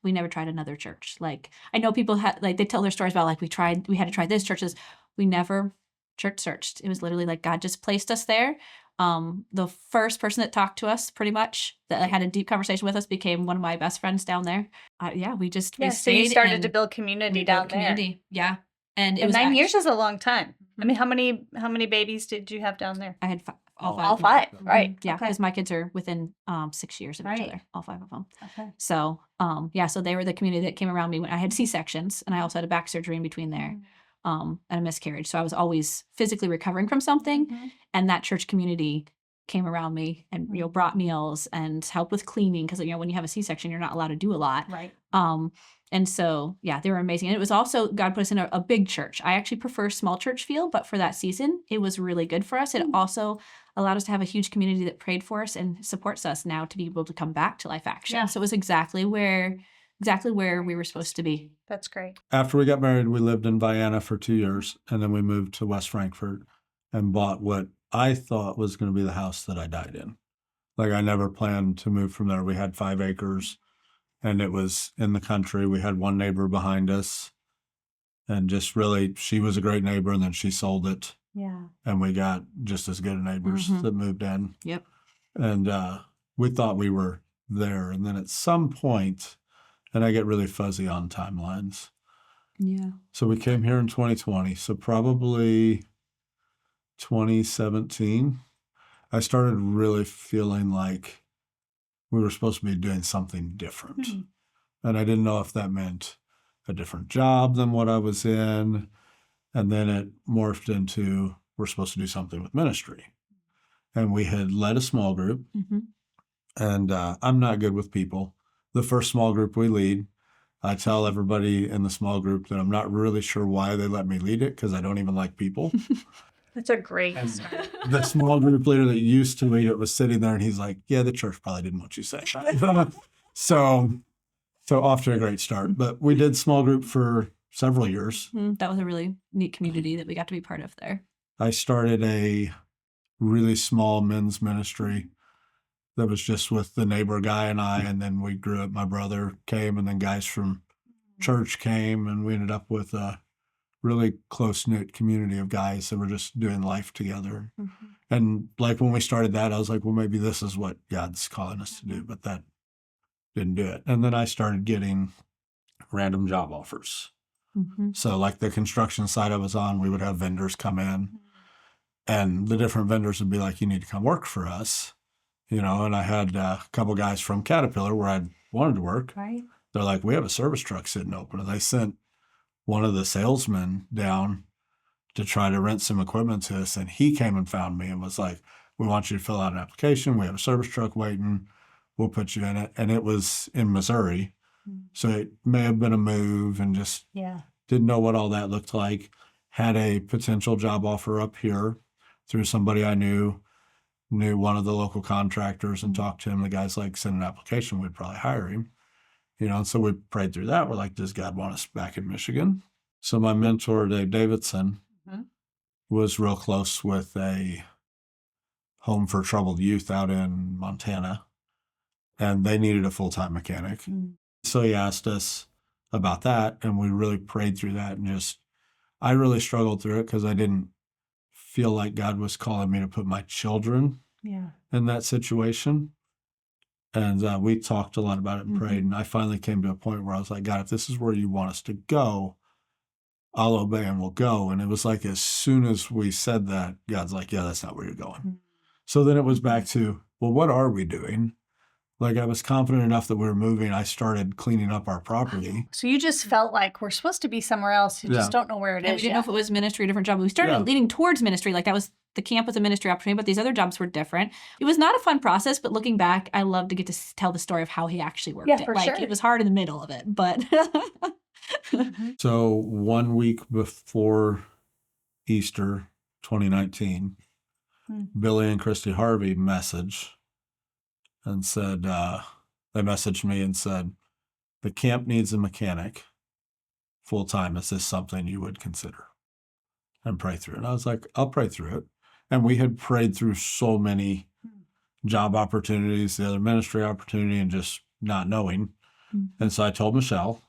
We never tried another church. Like I know people they tell their stories about like we had to try this churches. We never church searched. It was literally like God just placed us there. The first person that talked to us pretty much that had a deep conversation with us became one of my best friends down there. We stayed. So you started to build community down there. Yeah. And it was 9 years is a long time. I mean, how many babies did you have down there? I had all five. Right. Yeah. Because my kids are within 6 years of each other, all 5 of them. Okay. So, so they were the community that came around me when I had C-sections and I also had a back surgery in between there. And a miscarriage. So I was always physically recovering from something. And that church community came around me and, brought meals and helped with cleaning. Because, when you have a C-section, you're not allowed to do a lot. Right. And so, they were amazing. And it was also, God put us in a big church. I actually prefer small church feel, but for that season, it was really good for us. It also allowed us to have a huge community that prayed for us and supports us now to be able to come back to Life Action. Yeah. So it was exactly where we were supposed to be. That's great. After we got married, we lived in Vienna for 2 years, and then we moved to West Frankfort and bought what I thought was going to be the house that I died in. Like I never planned to move from there. We had 5 acres, and it was in the country. We had one neighbor behind us, and just really, she was a great neighbor, and then she sold it. Yeah. And we got just as good neighbors that moved in. Yep. And we thought we were there, and then at some point, and I get really fuzzy on timelines. Yeah. So we came here in 2020. So probably 2017, I started really feeling like we were supposed to be doing something different. And I didn't know if that meant a different job than what I was in. And then it morphed into we're supposed to do something with ministry. And we had led a small group. And I'm not good with people. The first small group we lead, I tell everybody in the small group that I'm not really sure why they let me lead it because I don't even like people. That's a great start. The small group leader that used to lead it was sitting there and he's like, yeah, the church probably didn't want you to say that. So off to a great start. But we did small group for several years. That was a really neat community that we got to be part of there. I started a really small men's ministry that was just with the neighbor guy and I, and then we grew up. My brother came, and then guys from church came, and we ended up with a really close-knit community of guys that were just doing life together. And like when we started that, I was like, well, maybe this is what God's calling us to do, but that didn't do it. And then I started getting random job offers. So like the construction site I was on, we would have vendors come in, and the different vendors would be like, you need to come work for us. And I had a couple guys from Caterpillar where I wanted to work. Right. They're like, we have a service truck sitting open. And they sent one of the salesmen down to try to rent some equipment to us. And he came and found me and was like, we want you to fill out an application. We have a service truck waiting. We'll put you in it. And it was in Missouri. So it may have been a move and just didn't know what all that looked like. Had a potential job offer up here through somebody I knew one of the local contractors and talked to him. The guy's like, send an application, we'd probably hire him. And so we prayed through that. We're like, does God want us back in Michigan? So my mentor, Dave Davidson, was real close with a home for troubled youth out in Montana, and they needed a full-time mechanic. So he asked us about that, and we really prayed through that, and I really struggled through it because I didn't feel like God was calling me to put my children in that situation. And we talked a lot about it and prayed. And I finally came to a point where I was like, God, if this is where you want us to go, I'll obey and we'll go. And it was like, as soon as we said that, God's like, yeah, that's not where you're going. So then it was back to, well, what are we doing? Like, I was confident enough that we were moving. I started cleaning up our property. So you just felt like we're supposed to be somewhere else. You just don't know where it is. We didn't know if it was ministry, a different job. We started leaning towards ministry. Like, that was the camp was a ministry opportunity, but these other jobs were different. It was not a fun process, but looking back, I love to get to tell the story of how he actually worked it. Like, it was hard in the middle of it, but. So 1 week before Easter 2019, Billy and Christy Harvey messaged and said, they messaged me and said, the camp needs a mechanic full-time. Is this something you would consider? And pray through it. And I was like, I'll pray through it. And we had prayed through so many job opportunities, the other ministry opportunity, and just not knowing. And so I told Michelle.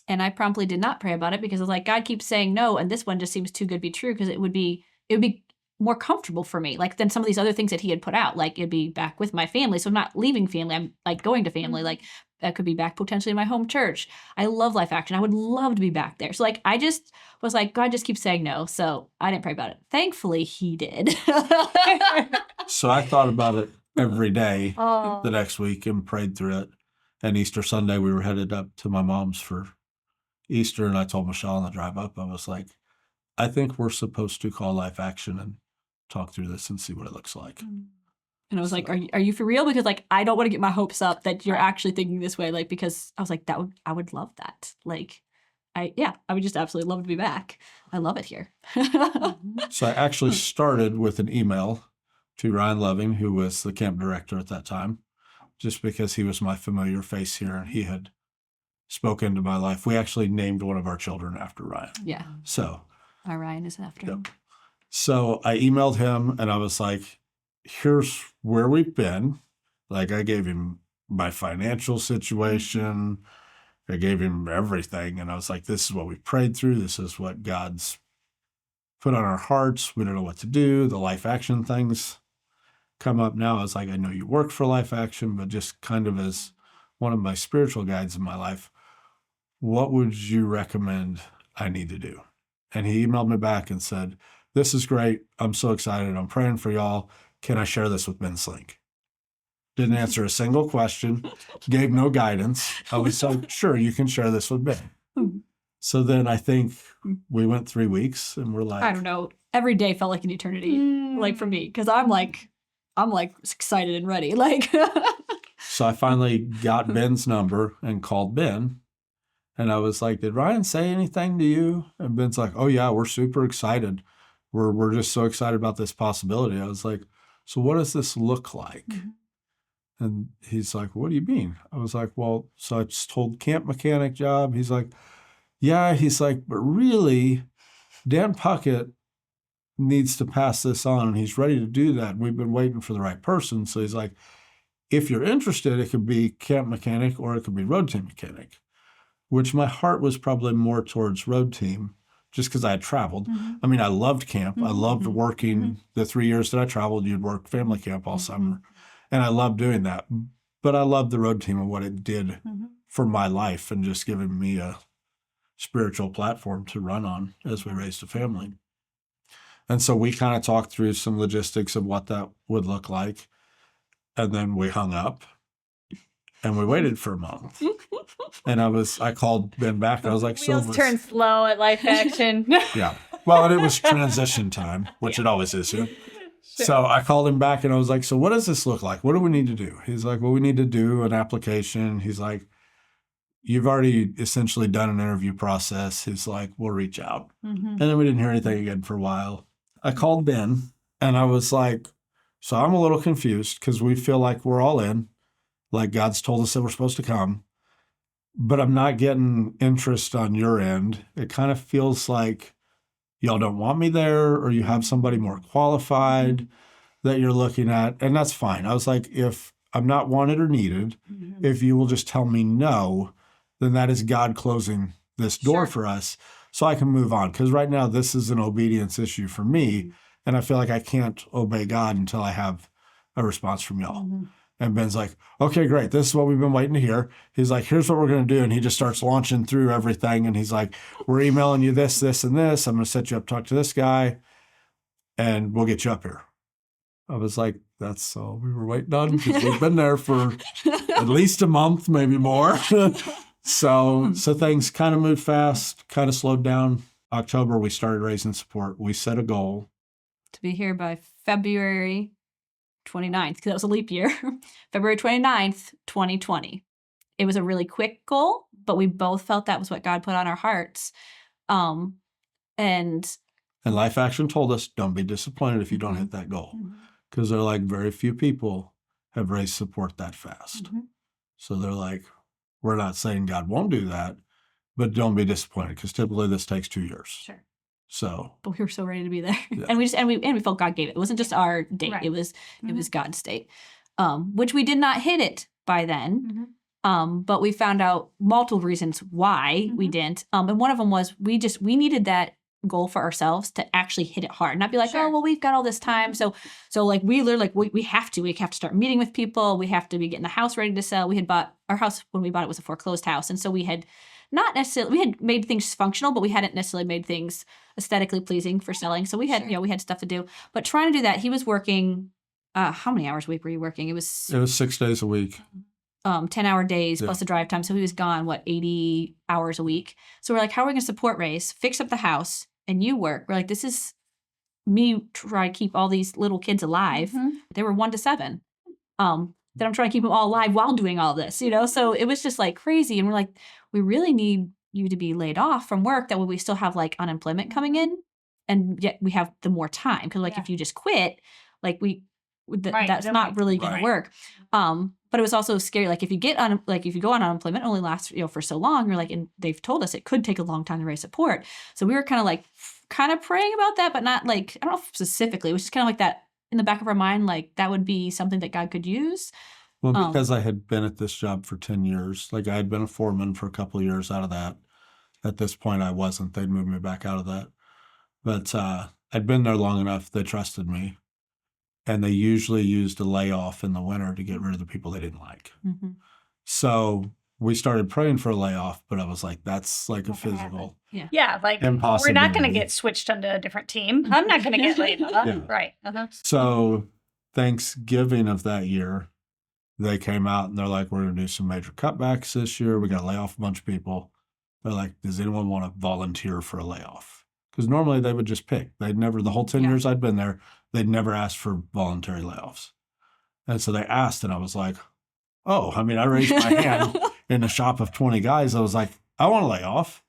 And I promptly did not pray about it because I was like, God keeps saying no, and this one just seems too good to be true because it would be more comfortable for me, like, than some of these other things that he had put out. Like, it'd be back with my family, so I'm not leaving family. I'm like going to family. Like, that could be back potentially in my home church. I love Life Action. I would love to be back there. So, like, I just was like, God just keeps saying no. So I didn't pray about it. Thankfully, he did. So I thought about it every day the next week and prayed through it. And Easter Sunday, we were headed up to my mom's for Easter. And I told Michelle on the drive up, I was like, I think we're supposed to call Life Action and talk through this and see what it looks like. And I was like, are you for real? Because, like, I don't want to get my hopes up that you're actually thinking this way. Like, because I was like, I would love that. Like, I would just absolutely love to be back. I love it here. So I actually started with an email to Ryan Loving, who was the camp director at that time, just because he was my familiar face here and he had spoken to my life. We actually named one of our children after Ryan. Yeah. So. Our Ryan is after him. So I emailed him and I was like, here's where we've been. Like, I gave him my financial situation. I gave him everything. And I was like, this is what we prayed through. This is what God's put on our hearts. We don't know what to do. The Life Action things come up now. I was like, I know you work for Life Action, but just kind of as one of my spiritual guides in my life, what would you recommend I need to do? And he emailed me back and said, this is great. I'm so excited. I'm praying for y'all. Can I share this with Ben Slink? Didn't answer a single question, gave no guidance. I was like, sure, you can share this with Ben. So then I think we went 3 weeks and we're like, I don't know. Every day felt like an eternity, like, for me, because I'm like excited and ready. Like, so I finally got Ben's number and called Ben. And I was like, did Ryan say anything to you? And Ben's like, oh yeah, we're super excited. We're just so excited about this possibility. I was like, so what does this look like? And he's like, what do you mean? I was like, well, so I just told camp mechanic job. He's like, yeah. He's like, but really, Dan Puckett needs to pass this on and he's ready to do that. We've been waiting for the right person. So he's like, if you're interested, it could be camp mechanic or it could be road team mechanic, which my heart was probably more towards road team just because I had traveled. I mean, I loved camp. I loved working the 3 years that I traveled. You'd work family camp all summer. And I loved doing that. But I loved the road team and what it did for my life and just giving me a spiritual platform to run on as we raised a family. And so we kind of talked through some logistics of what that would look like. And then we hung up. And we waited for a month. And I called Ben back. I was like, wheels turn slow at Life Action. Yeah. Well, and it was transition time, which it always is here. Sure. So I called him back and I was like, so what does this look like? What do we need to do? He's like, well, we need to do an application. He's like, you've already essentially done an interview process. He's like, we'll reach out. And then we didn't hear anything again for a while. I called Ben and I was like, so I'm a little confused because we feel like we're all in. Like God's told us that we're supposed to come, but I'm not getting interest on your end. It kind of feels like y'all don't want me there or you have somebody more qualified that you're looking at. And that's fine. I was like, if I'm not wanted or needed, if you will just tell me no, then that is God closing this door for us so I can move on. Because right now this is an obedience issue for me and I feel like I can't obey God until I have a response from y'all. Mm-hmm. And Ben's like, okay, great. This is what we've been waiting to hear. He's like, here's what we're going to do. And he just starts launching through everything. And he's like, we're emailing you this, this, and this. I'm going to set you up, talk to this guy, and we'll get you up here. I was like, that's all we were waiting on, because we've been there for at least a month, maybe more. So things kind of moved fast, kind of slowed down. October, we started raising support. We set a goal. To be here by February 29th, because that was a leap year. February 29th, 2020. It was a really quick goal, but we both felt that was what God put on our hearts. And Life Action told us, don't be disappointed if you don't hit that goal. Because they're like, very few people have raised support that fast. So they're like, we're not saying God won't do that, but don't be disappointed, because typically this takes 2 years. Sure. So, but we were so ready to be there. Yeah. And we felt God gave it. It wasn't just our date. Right. It was God's date. Which we did not hit it by then. But we found out multiple reasons why we didn't. And one of them was we needed that goal for ourselves to actually hit it hard, not be like, oh, well, we've got all this time. So like we literally, like we have to start meeting with people. We have to be getting the house ready to sell. We had bought our house when we bought it was a foreclosed house. And so we had we had made things functional, but we hadn't necessarily made things aesthetically pleasing for selling. So we had, we had stuff to do, but trying to do that, he was working, how many hours a week were you working? It was 6 days a week. 10-hour days plus the drive time. So he was gone, 80 hours a week. So we're like, how are we going to support raise, fix up the house, and you work? We're like, this is me try to keep all these little kids alive. They were 1 to 7. That I'm trying to keep them all alive while doing all this, So it was just like crazy. And we're like, we really need you to be laid off from work. That way we still have like unemployment coming in, and yet we have the more time. Cause like if you just quit, like that's not really going to work. But it was also scary. Like if you get on, like if you go on unemployment, it only lasts, for so long. You're like, and they've told us it could take a long time to raise support. So we were kind of praying about that, but not like, I don't know if specifically, it was just kind of like that in the back of our mind, like that would be something that God could use. Well, because I had been at this job for 10 years, like I had been a foreman for a couple of years out of that. At this point, I wasn't. They'd moved me back out of that. But I'd been there long enough. They trusted me. And they usually used a layoff in the winter to get rid of the people they didn't like. So we started praying for a layoff, but I was like, that's like a physical. Yeah, like impossibility. We're not going to get switched onto a different team. I'm not going to get laid off. Yeah. Right. So Thanksgiving of that year, they came out and they're like, we're going to do some major cutbacks this year. We got to lay off a bunch of people. They're like, does anyone want to volunteer for a layoff? Because normally they would just pick. They'd never, the whole 10 years I'd been there, they'd never asked for voluntary layoffs. And so they asked, and I was like, oh, I mean, I raised my hand in a shop of 20 guys. I was like, I want to lay off.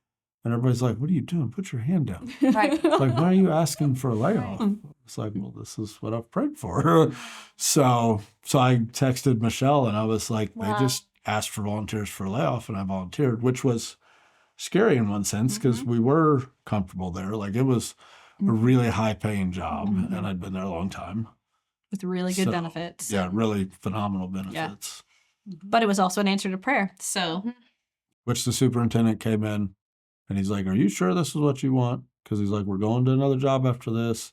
And everybody's like, what are you doing? Put your hand down. Right. It's like, why are you asking for a layoff? It's like, well, this is what I've prayed for. So I texted Michelle and I was like, they just asked for volunteers for a layoff, and I volunteered, which was scary in one sense because we were comfortable there. Like it was a really high paying job and I'd been there a long time. With really good benefits. Yeah, really phenomenal benefits. Yeah. But it was also an answer to prayer. So, which the superintendent came in and he's like, are you sure this is what you want? Because he's like, we're going to another job after this.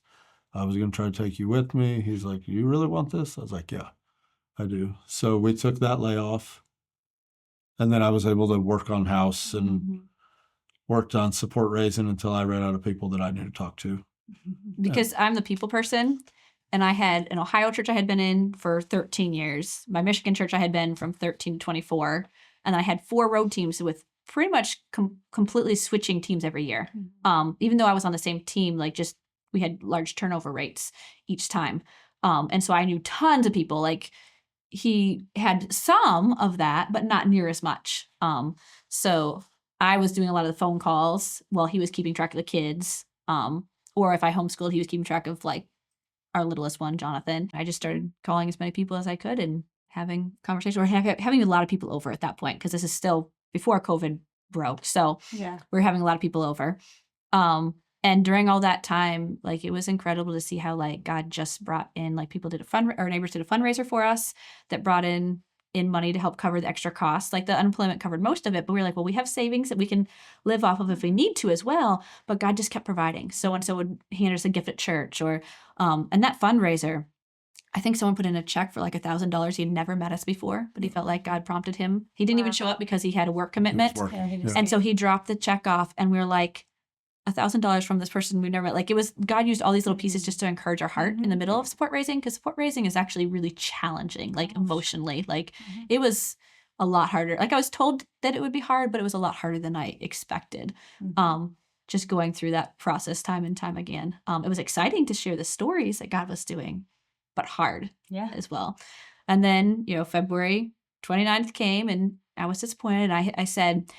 I was going to try to take you with me. He's like, you really want this? I was like, yeah, I do. So we took that layoff. And then I was able to work on house and worked on support raising until I ran out of people that I knew to talk to. Because I'm the people person. And I had an Ohio church I had been in for 13 years. My Michigan church I had been from 13 to 24. And I had 4 road teams with pretty much completely switching teams every year. Even though I was on the same team, like just we had large turnover rates each time. And so I knew tons of people. Like he had some of that, but not near as much. So I was doing a lot of the phone calls while he was keeping track of the kids. Or if I homeschooled, he was keeping track of like our littlest one, Jonathan. I just started calling as many people as I could and having conversations, or having a lot of people over at that point, because this is still before COVID broke. So we're having a lot of people over. And during all that time, like it was incredible to see how like God just brought in, like people did our neighbors did a fundraiser for us that brought in in money to help cover the extra costs. Like the unemployment covered most of it, but we were like, well, we have savings that we can live off of if we need to as well. But God just kept providing. So and so would hand us a gift at church or, and that fundraiser, I think someone put in a check for like $1,000. He had never met us before, but he felt like God prompted him. He didn't even show up because he had a work commitment. And so he dropped the check off and we were like, $1,000 from this person we've never met. Like it was, God used all these little pieces just to encourage our heart in the middle of support raising, because support raising is actually really challenging, like emotionally. Like it was a lot harder. Like I was told that it would be hard, but it was a lot harder than I expected. Just going through that process time and time again. It was exciting to share the stories that God was doing, but hard as well. And then, February 29th came and I was disappointed. I said,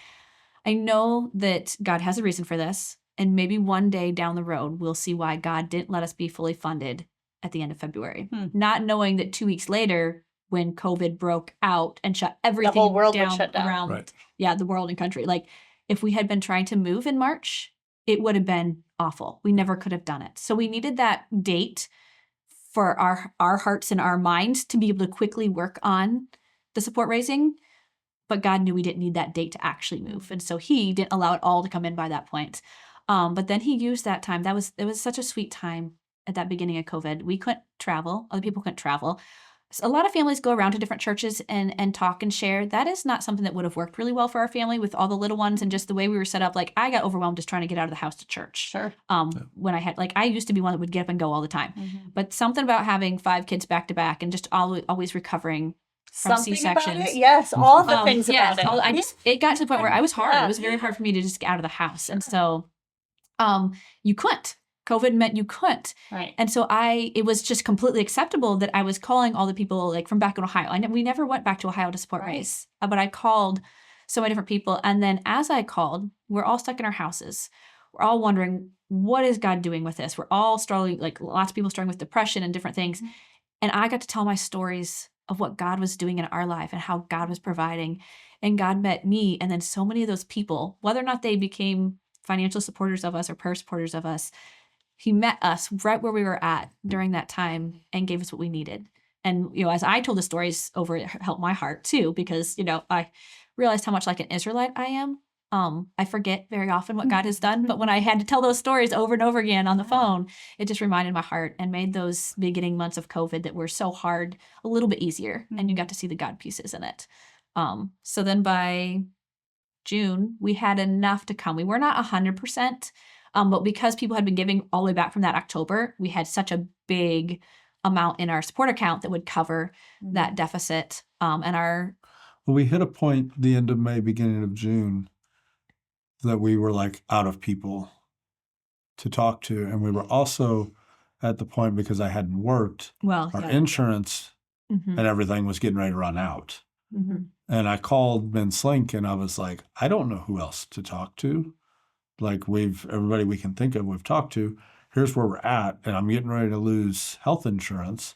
I know that God has a reason for this. And maybe one day down the road, we'll see why God didn't let us be fully funded at the end of February. Not knowing that 2 weeks later, when COVID broke out and shut everything the whole world down, would shut down around, the world and country. Like if we had been trying to move in March, it would have been awful. We never could have done it. So we needed that date for our hearts and our minds to be able to quickly work on the support raising. But God knew we didn't need that date to actually move. And so he didn't allow it all to come in by that point. But then he used that time. It was such a sweet time at that beginning of COVID. We couldn't travel. Other people couldn't travel. So a lot of families go around to different churches and talk and share. That is not something that would have worked really well for our family with all the little ones and just the way we were set up. Like I got overwhelmed just trying to get out of the house to church. Sure. When I used to be one that would get up and go all the time. But something about having 5 kids back to back and just always recovering from C-sections. About it? Yes, all the things about it. It got to the point where I was hard. It was very hard for me to just get out of the house. And so you couldn't. COVID meant you couldn't. Right. And so it was just completely acceptable that I was calling all the people like from back in Ohio. We never went back to Ohio to support race, but I called so many different people. And then as I called, we're all stuck in our houses. We're all wondering, what is God doing with this? We're all struggling, like lots of people struggling with depression and different things. And I got to tell my stories of what God was doing in our life and how God was providing. And God met me. And then so many of those people, whether or not they became financial supporters of us or prayer supporters of us, he met us right where we were at during that time and gave us what we needed. And, as I told the stories over, it helped my heart too, because, I realized how much like an Israelite I am. I forget very often what God has done, but when I had to tell those stories over and over again on the phone, it just reminded my heart and made those beginning months of COVID that were so hard a little bit easier. And you got to see the God pieces in it. So then by June, we had enough to come. We were not 100%, but because people had been giving all the way back from that October, we had such a big amount in our support account that would cover that deficit. Well, we hit a point the end of May, beginning of June, that we were like out of people to talk to. And we were also at the point, because I hadn't worked, our insurance and everything was getting ready to run out. And I called Ben Slink and I was like, I don't know who else to talk to. Like everybody we can think of, we've talked to. Here's where we're at. And I'm getting ready to lose health insurance.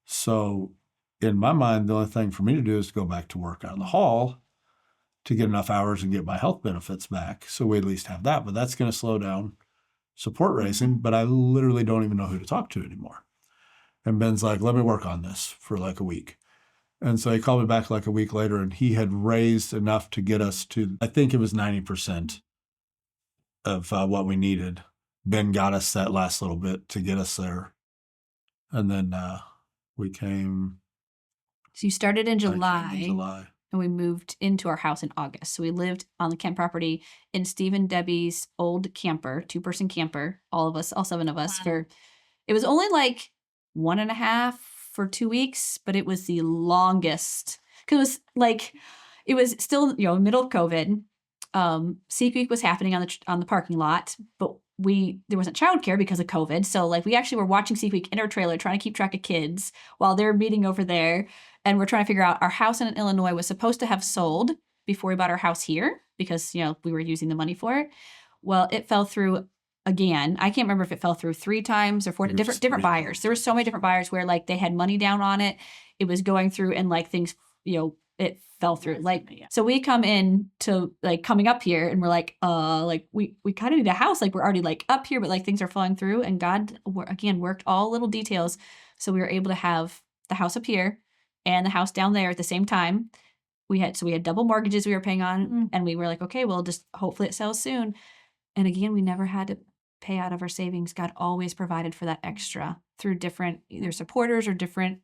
So in my mind, the only thing for me to do is to go back to work out in the hall to get enough hours and get my health benefits back. So we at least have that, but that's going to slow down support raising, but I literally don't even know who to talk to anymore. And Ben's like, let me work on this for like a week. And so he called me back like a week later and he had raised enough to get us to, I think it was 90% of what we needed. Ben got us that last little bit to get us there. And then we came. So you started in July. In July. And we moved into our house in August. So we lived on the camp property in Steve and Debbie's old camper, 2-person camper, all 7 of us. It was only like 1.5 for 2 weeks, but it was the longest. Because it was still, middle of COVID. Seek Week was happening on the parking lot, but there wasn't childcare because of COVID. So we actually were watching Seek Week in our trailer, trying to keep track of kids while they're meeting over there. And we're trying to figure out, our house in Illinois was supposed to have sold before we bought our house here because, we were using the money for it. Well, it fell through again. I can't remember if it fell through 3 times or 4 different buyers. There were so many different buyers where they had money down on it. It was going through and things, it fell through. So we come in to coming up here and we're we kind of need a house. We're already up here, but things are falling through, and God again worked all little details. So we were able to have the house up here and the house down there at the same time. We had double mortgages we were paying on, and we were like, okay, well, just hopefully it sells soon. And again, we never had to pay out of our savings. God always provided for that extra through different either supporters or different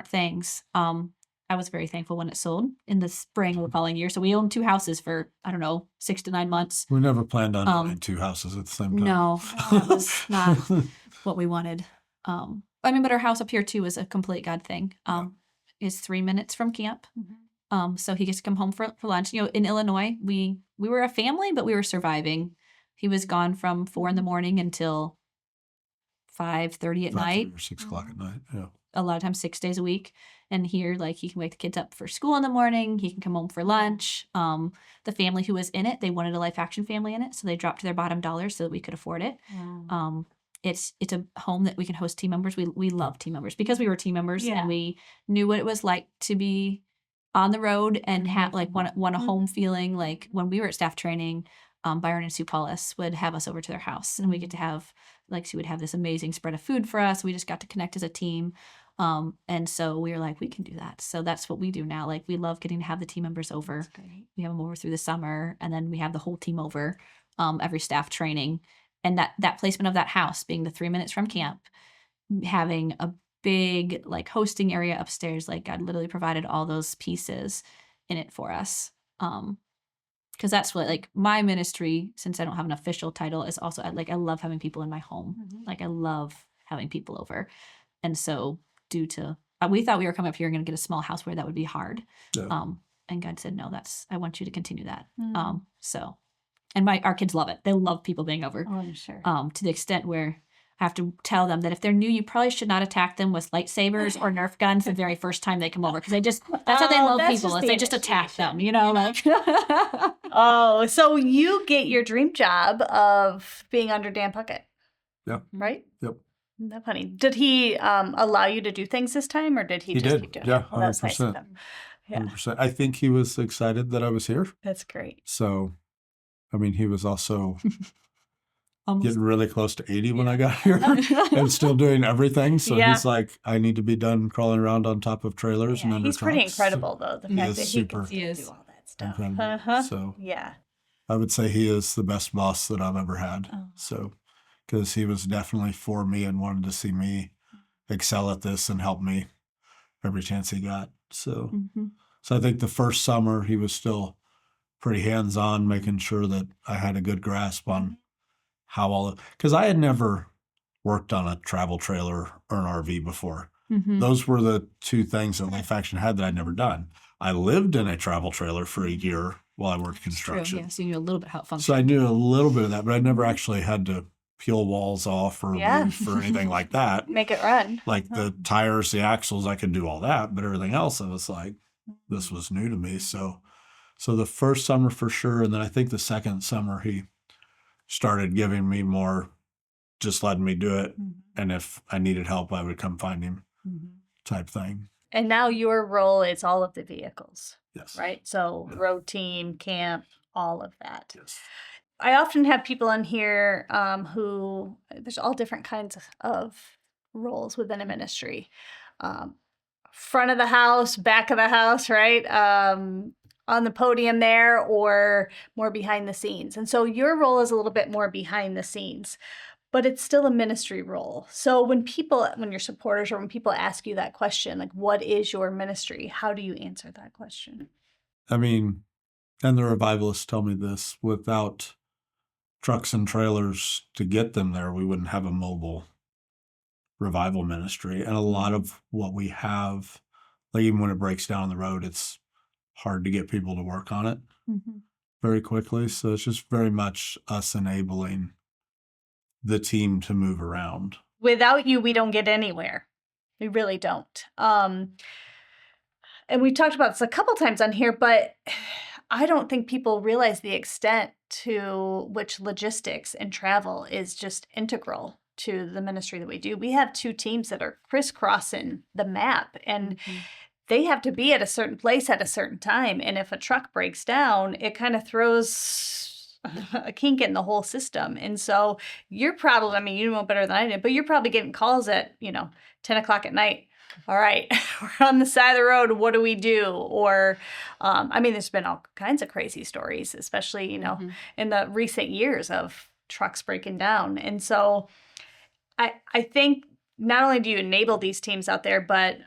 things. I was very thankful when it sold in the spring of the following year. So we owned 2 houses for, I don't know, 6 to 9 months. We never planned on owning 2 houses at the same time. No, that was not what we wanted. I mean, but our house up here too is a complete God thing. Is 3 minutes from camp. So he gets to come home for lunch. You know, in Illinois, we were a family, but we were surviving. He was gone from 4 a.m. until 5:30 at night. Or 6 o'clock at night. Yeah. A lot of times 6 days a week. And here, like, he can wake the kids up for school in the morning. He can come home for lunch. The family who was in it, they wanted a Life Action family in it, so they dropped to their bottom dollar so that we could afford it. It's a home that we can host team members. We love team members because we were team members and we knew what it was like to be on the road and have like want a home feeling. Like when we were at staff training, Byron and Sue Paulus would have us over to their house, and we get to have, like, she would have this amazing spread of food for us. We just got to connect as a team. And so we were like, we can do that. So that's what we do now. Like, we love getting to have the team members over. We have them over through the summer, and then we have the whole team over every staff training. And that placement of that house being the 3 minutes from camp, having a big like hosting area upstairs, like God literally provided all those pieces in it for us. Because that's what, like, my ministry, since I don't have an official title, is also, I love having people in my home. Like, I love having people over. And so due to, we thought we were coming up here and going to get a small house where that would be hard. Yeah. And God said, no, I want you to continue that. And our kids love it. They love people being over. Oh, I'm sure. To the extent where I have to tell them that if they're new, you probably should not attack them with lightsabers or Nerf guns the very first time they come over. Because that's how they love people, is they just attack them, you know? Like. Oh, so you get your dream job of being under Dan Puckett. Yep. Right? Yep. Isn't that funny? Did he allow you to do things this time, or did he just did. keep doing Yeah, it? Well, that's nice of 100%. him. Yeah. 100%. I think he was excited that I was here. That's great. So, I mean, he was also Almost. getting really close to 80 when I got here and still doing everything. So he's like, I need to be done crawling around on top of trailers and under he's pretty trucks. incredible, though. The fact that he can He is. do all that stuff. Incredible. So Yeah. I would say he is the best boss that I've ever had. So, because he was definitely for me and wanted to see me excel at this and help me every chance he got. So, so I think the first summer he was still pretty hands-on, making sure that I had a good grasp on how because I had never worked on a travel trailer or an RV before. Those were the two things that Life Action had that I'd never done. I lived in a travel trailer for a year while I worked construction. True, yeah, so you knew a little bit how it functions. So I knew a little bit of that, but I never actually had to peel walls off or roof or anything like that. Make it run. Like the tires, the axles, I could do all that, but everything else, I was like, this was new to me. So the first summer for sure, and then I think the second summer he started giving me more, just letting me do it, and if I needed help, I would come find him, type thing. And now your role is all of the vehicles. Yes. Right? So road team, camp, all of that. Yes. I often have people on here who, there's all different kinds of roles within a ministry. Front of the house, back of the house, right? On the podium there, or more behind the scenes. And so your role is a little bit more behind the scenes, but it's still a ministry role. So when your supporters or when people ask you that question, like, what is your ministry? How do you answer that question? I mean, and the revivalists tell me this, without trucks and trailers to get them there, we wouldn't have a mobile revival ministry. And a lot of what we have, like even when it breaks down on the road, it's hard to get people to work on it very quickly. So it's just very much us enabling the team to move around. Without you, we don't get anywhere. We really don't. And we talked about this a couple times on here, but I don't think people realize the extent to which logistics and travel is just integral to the ministry that we do. We have 2 teams that are crisscrossing the map, and they have to be at a certain place at a certain time. And if a truck breaks down, it kind of throws a kink in the whole system. And so you're probably, I mean, you know better than I did, but you're probably getting calls at, 10 o'clock at night. all right, we're on the side of the road. What do we do? Or, I mean, there's been all kinds of crazy stories, especially, in the recent years of trucks breaking down. And so I think not only do you enable these teams out there, but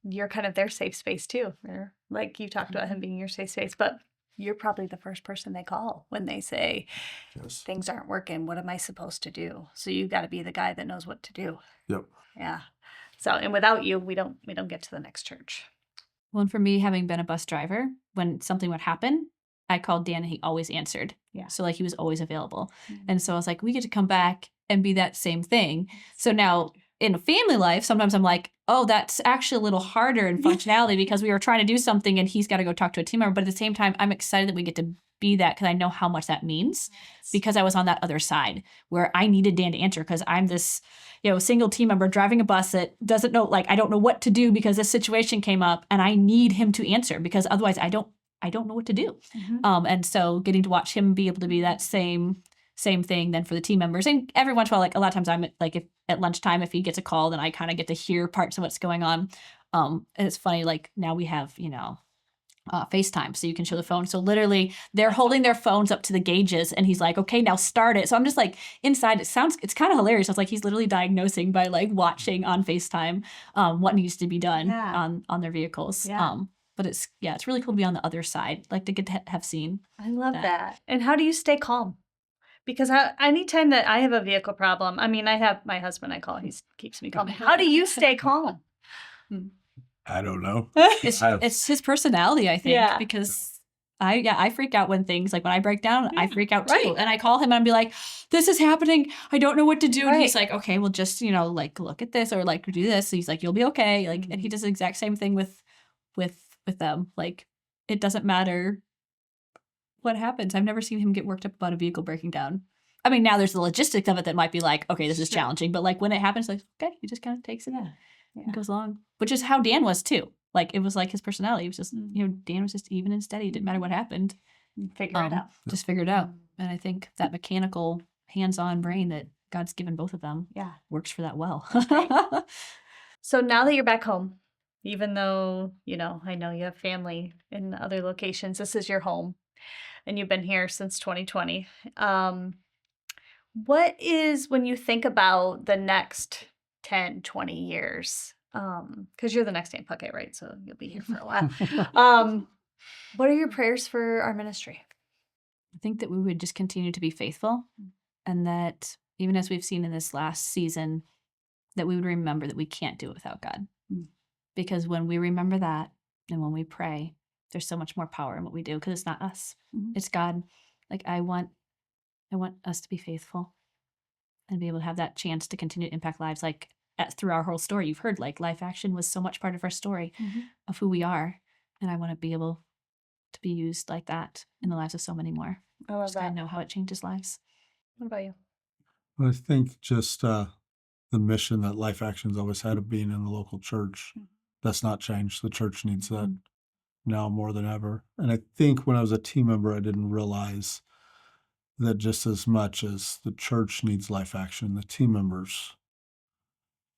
you're kind of their safe space too. Like you talked about him being your safe space, but you're probably the first person they call when they say Yes. things aren't working. What am I supposed to do? So you've got to be the guy that knows what to do. Yep. Yeah. So, and without you, we don't get to the next church. Well, and for me, having been a bus driver, when something would happen, I called Dan and he always answered. Yeah. So like he was always available. Mhm. And so I was like, we get to come back and be that same thing. So now in a family life, sometimes I'm like, oh, that's actually a little harder in functionality because we were trying to do something and he's got to go talk to a team member. But at the same time, I'm excited that we get to be that because I know how much that means because I was on that other side where I needed Dan to answer because I'm this, single team member driving a bus that doesn't know, like, I don't know what to do because this situation came up and I need him to answer because otherwise I don't know what to do. Mhm. And so getting to watch him be able to be that same thing then for the team members. And every once in a while, like a lot of times I'm like if at lunchtime, if he gets a call, then I kind of get to hear parts of what's going on. And it's funny, like now we have, FaceTime, so you can show the phone. So literally they're holding their phones up to the gauges and he's like, okay, now start it. So I'm just like inside, it's kind of hilarious. It's like he's literally diagnosing by like watching on FaceTime what needs to be done on their vehicles. Yeah. But it's really cool to be on the other side, like to get to have seen. I love that. And how do you stay calm? Because anytime that I have a vehicle problem, I mean, I have my husband I call, he keeps me calm. How do you stay calm? I don't know. It's his personality, I think, Yeah. because I freak out when things like when I break down, I freak out too. right. And I call him and I'll be like, this is happening. I don't know what to do. And he's Right. like, okay, well just, like look at this or like do this. So he's like, you'll be okay. Like, and he does the exact same thing with them. Like, it doesn't matter what happens. I've never seen him get worked up about a vehicle breaking down. I mean, now there's the logistics of it that might be like, okay, this is challenging. But like when it happens, like, okay, he just kind of takes it in. Yeah. And goes along, which is how Dan was too. Like it was like his personality. He was just, Dan was just even and steady. It didn't matter what happened. Figure it out. Just figure it out. And I think that mechanical, hands-on brain that God's given both of them, works for that well. So now that you're back home, even though I know you have family in other locations, this is your home, and you've been here since 2020. What is when you think about the next 10, 20 years, because you're the next Dan Puckett, right? So you'll be here for a while. What are your prayers for our ministry? I think that we would just continue to be faithful and that even as we've seen in this last season, that we would remember that we can't do it without God. Because when we remember that and when we pray, there's so much more power in what we do because it's not us. It's God. Like I want us to be faithful and be able to have that chance to continue to impact lives. Like through our whole story, you've heard like Life Action was so much part of our story of who we are. And I want to be able to be used like that in the lives of so many more. I love that. I know how it changes lives. What about you? I think just the mission that Life Action's always had of being in the local church, that's not changed. The church needs that now more than ever. And I think when I was a team member, I didn't realize that just as much as the church needs Life Action, the team members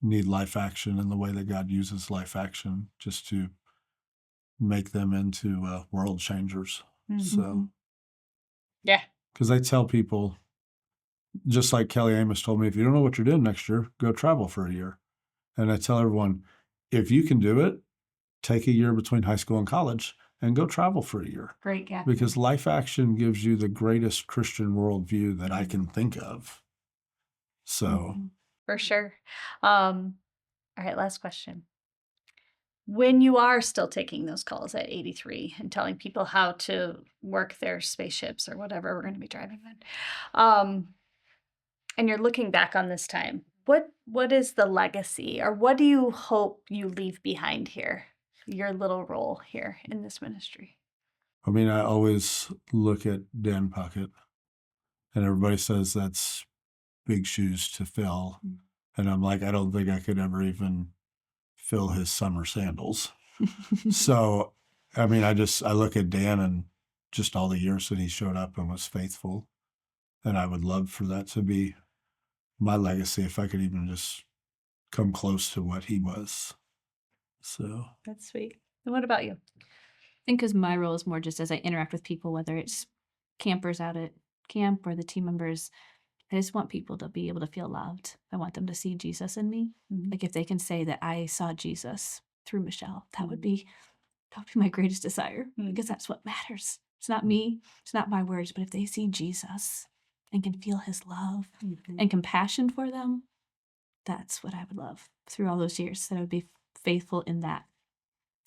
need Life Action in the way that God uses Life Action just to make them into world changers. So, yeah, because I tell people, just like Kelly Amos told me, if you don't know what you're doing next year, go travel for a year. And I tell everyone, if you can do it, take a year between high school and college and go travel for a year. Great, yeah. Because Life Action gives you the greatest Christian worldview that I can think of. So, for sure. All right, last question. When you are still taking those calls at 83 and telling people how to work their spaceships or whatever we're going to be driving then, and you're looking back on this time, what is the legacy or what do you hope you leave behind here, your little role here in this ministry? I mean, I always look at Dan Puckett, and everybody says that's big shoes to fill. And I'm like, I don't think I could ever even fill his summer sandals. So, I mean, I look at Dan and just all the years that he showed up and was faithful. And I would love for that to be my legacy if I could even just come close to what he was. So That's sweet. And what about you? I think because my role is more just as I interact with people, whether it's campers out at camp or the team members, I just want people to be able to feel loved. I want them to see Jesus in me. Like if they can say that I saw Jesus through Michelle, that would be my greatest desire because that's what matters. It's not me, it's not my words, but if they see Jesus and can feel his love and compassion for them, that's what I would love through all those years, that I would be faithful in that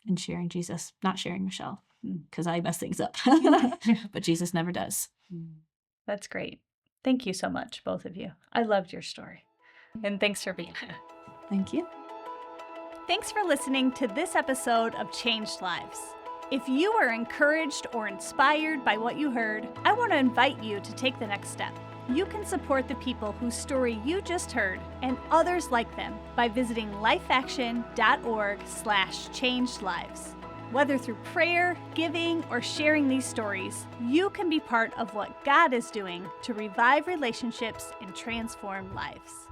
and sharing Jesus, not sharing Michelle because I mess things up, but Jesus never does. That's great. Thank you so much, both of you. I loved your story. And thanks for being here. Thank you. Thanks for listening to this episode of Changed Lives. If you were encouraged or inspired by what you heard, I want to invite you to take the next step. You can support the people whose story you just heard and others like them by visiting lifeaction.org/changedlives. Whether through prayer, giving, or sharing these stories, you can be part of what God is doing to revive relationships and transform lives.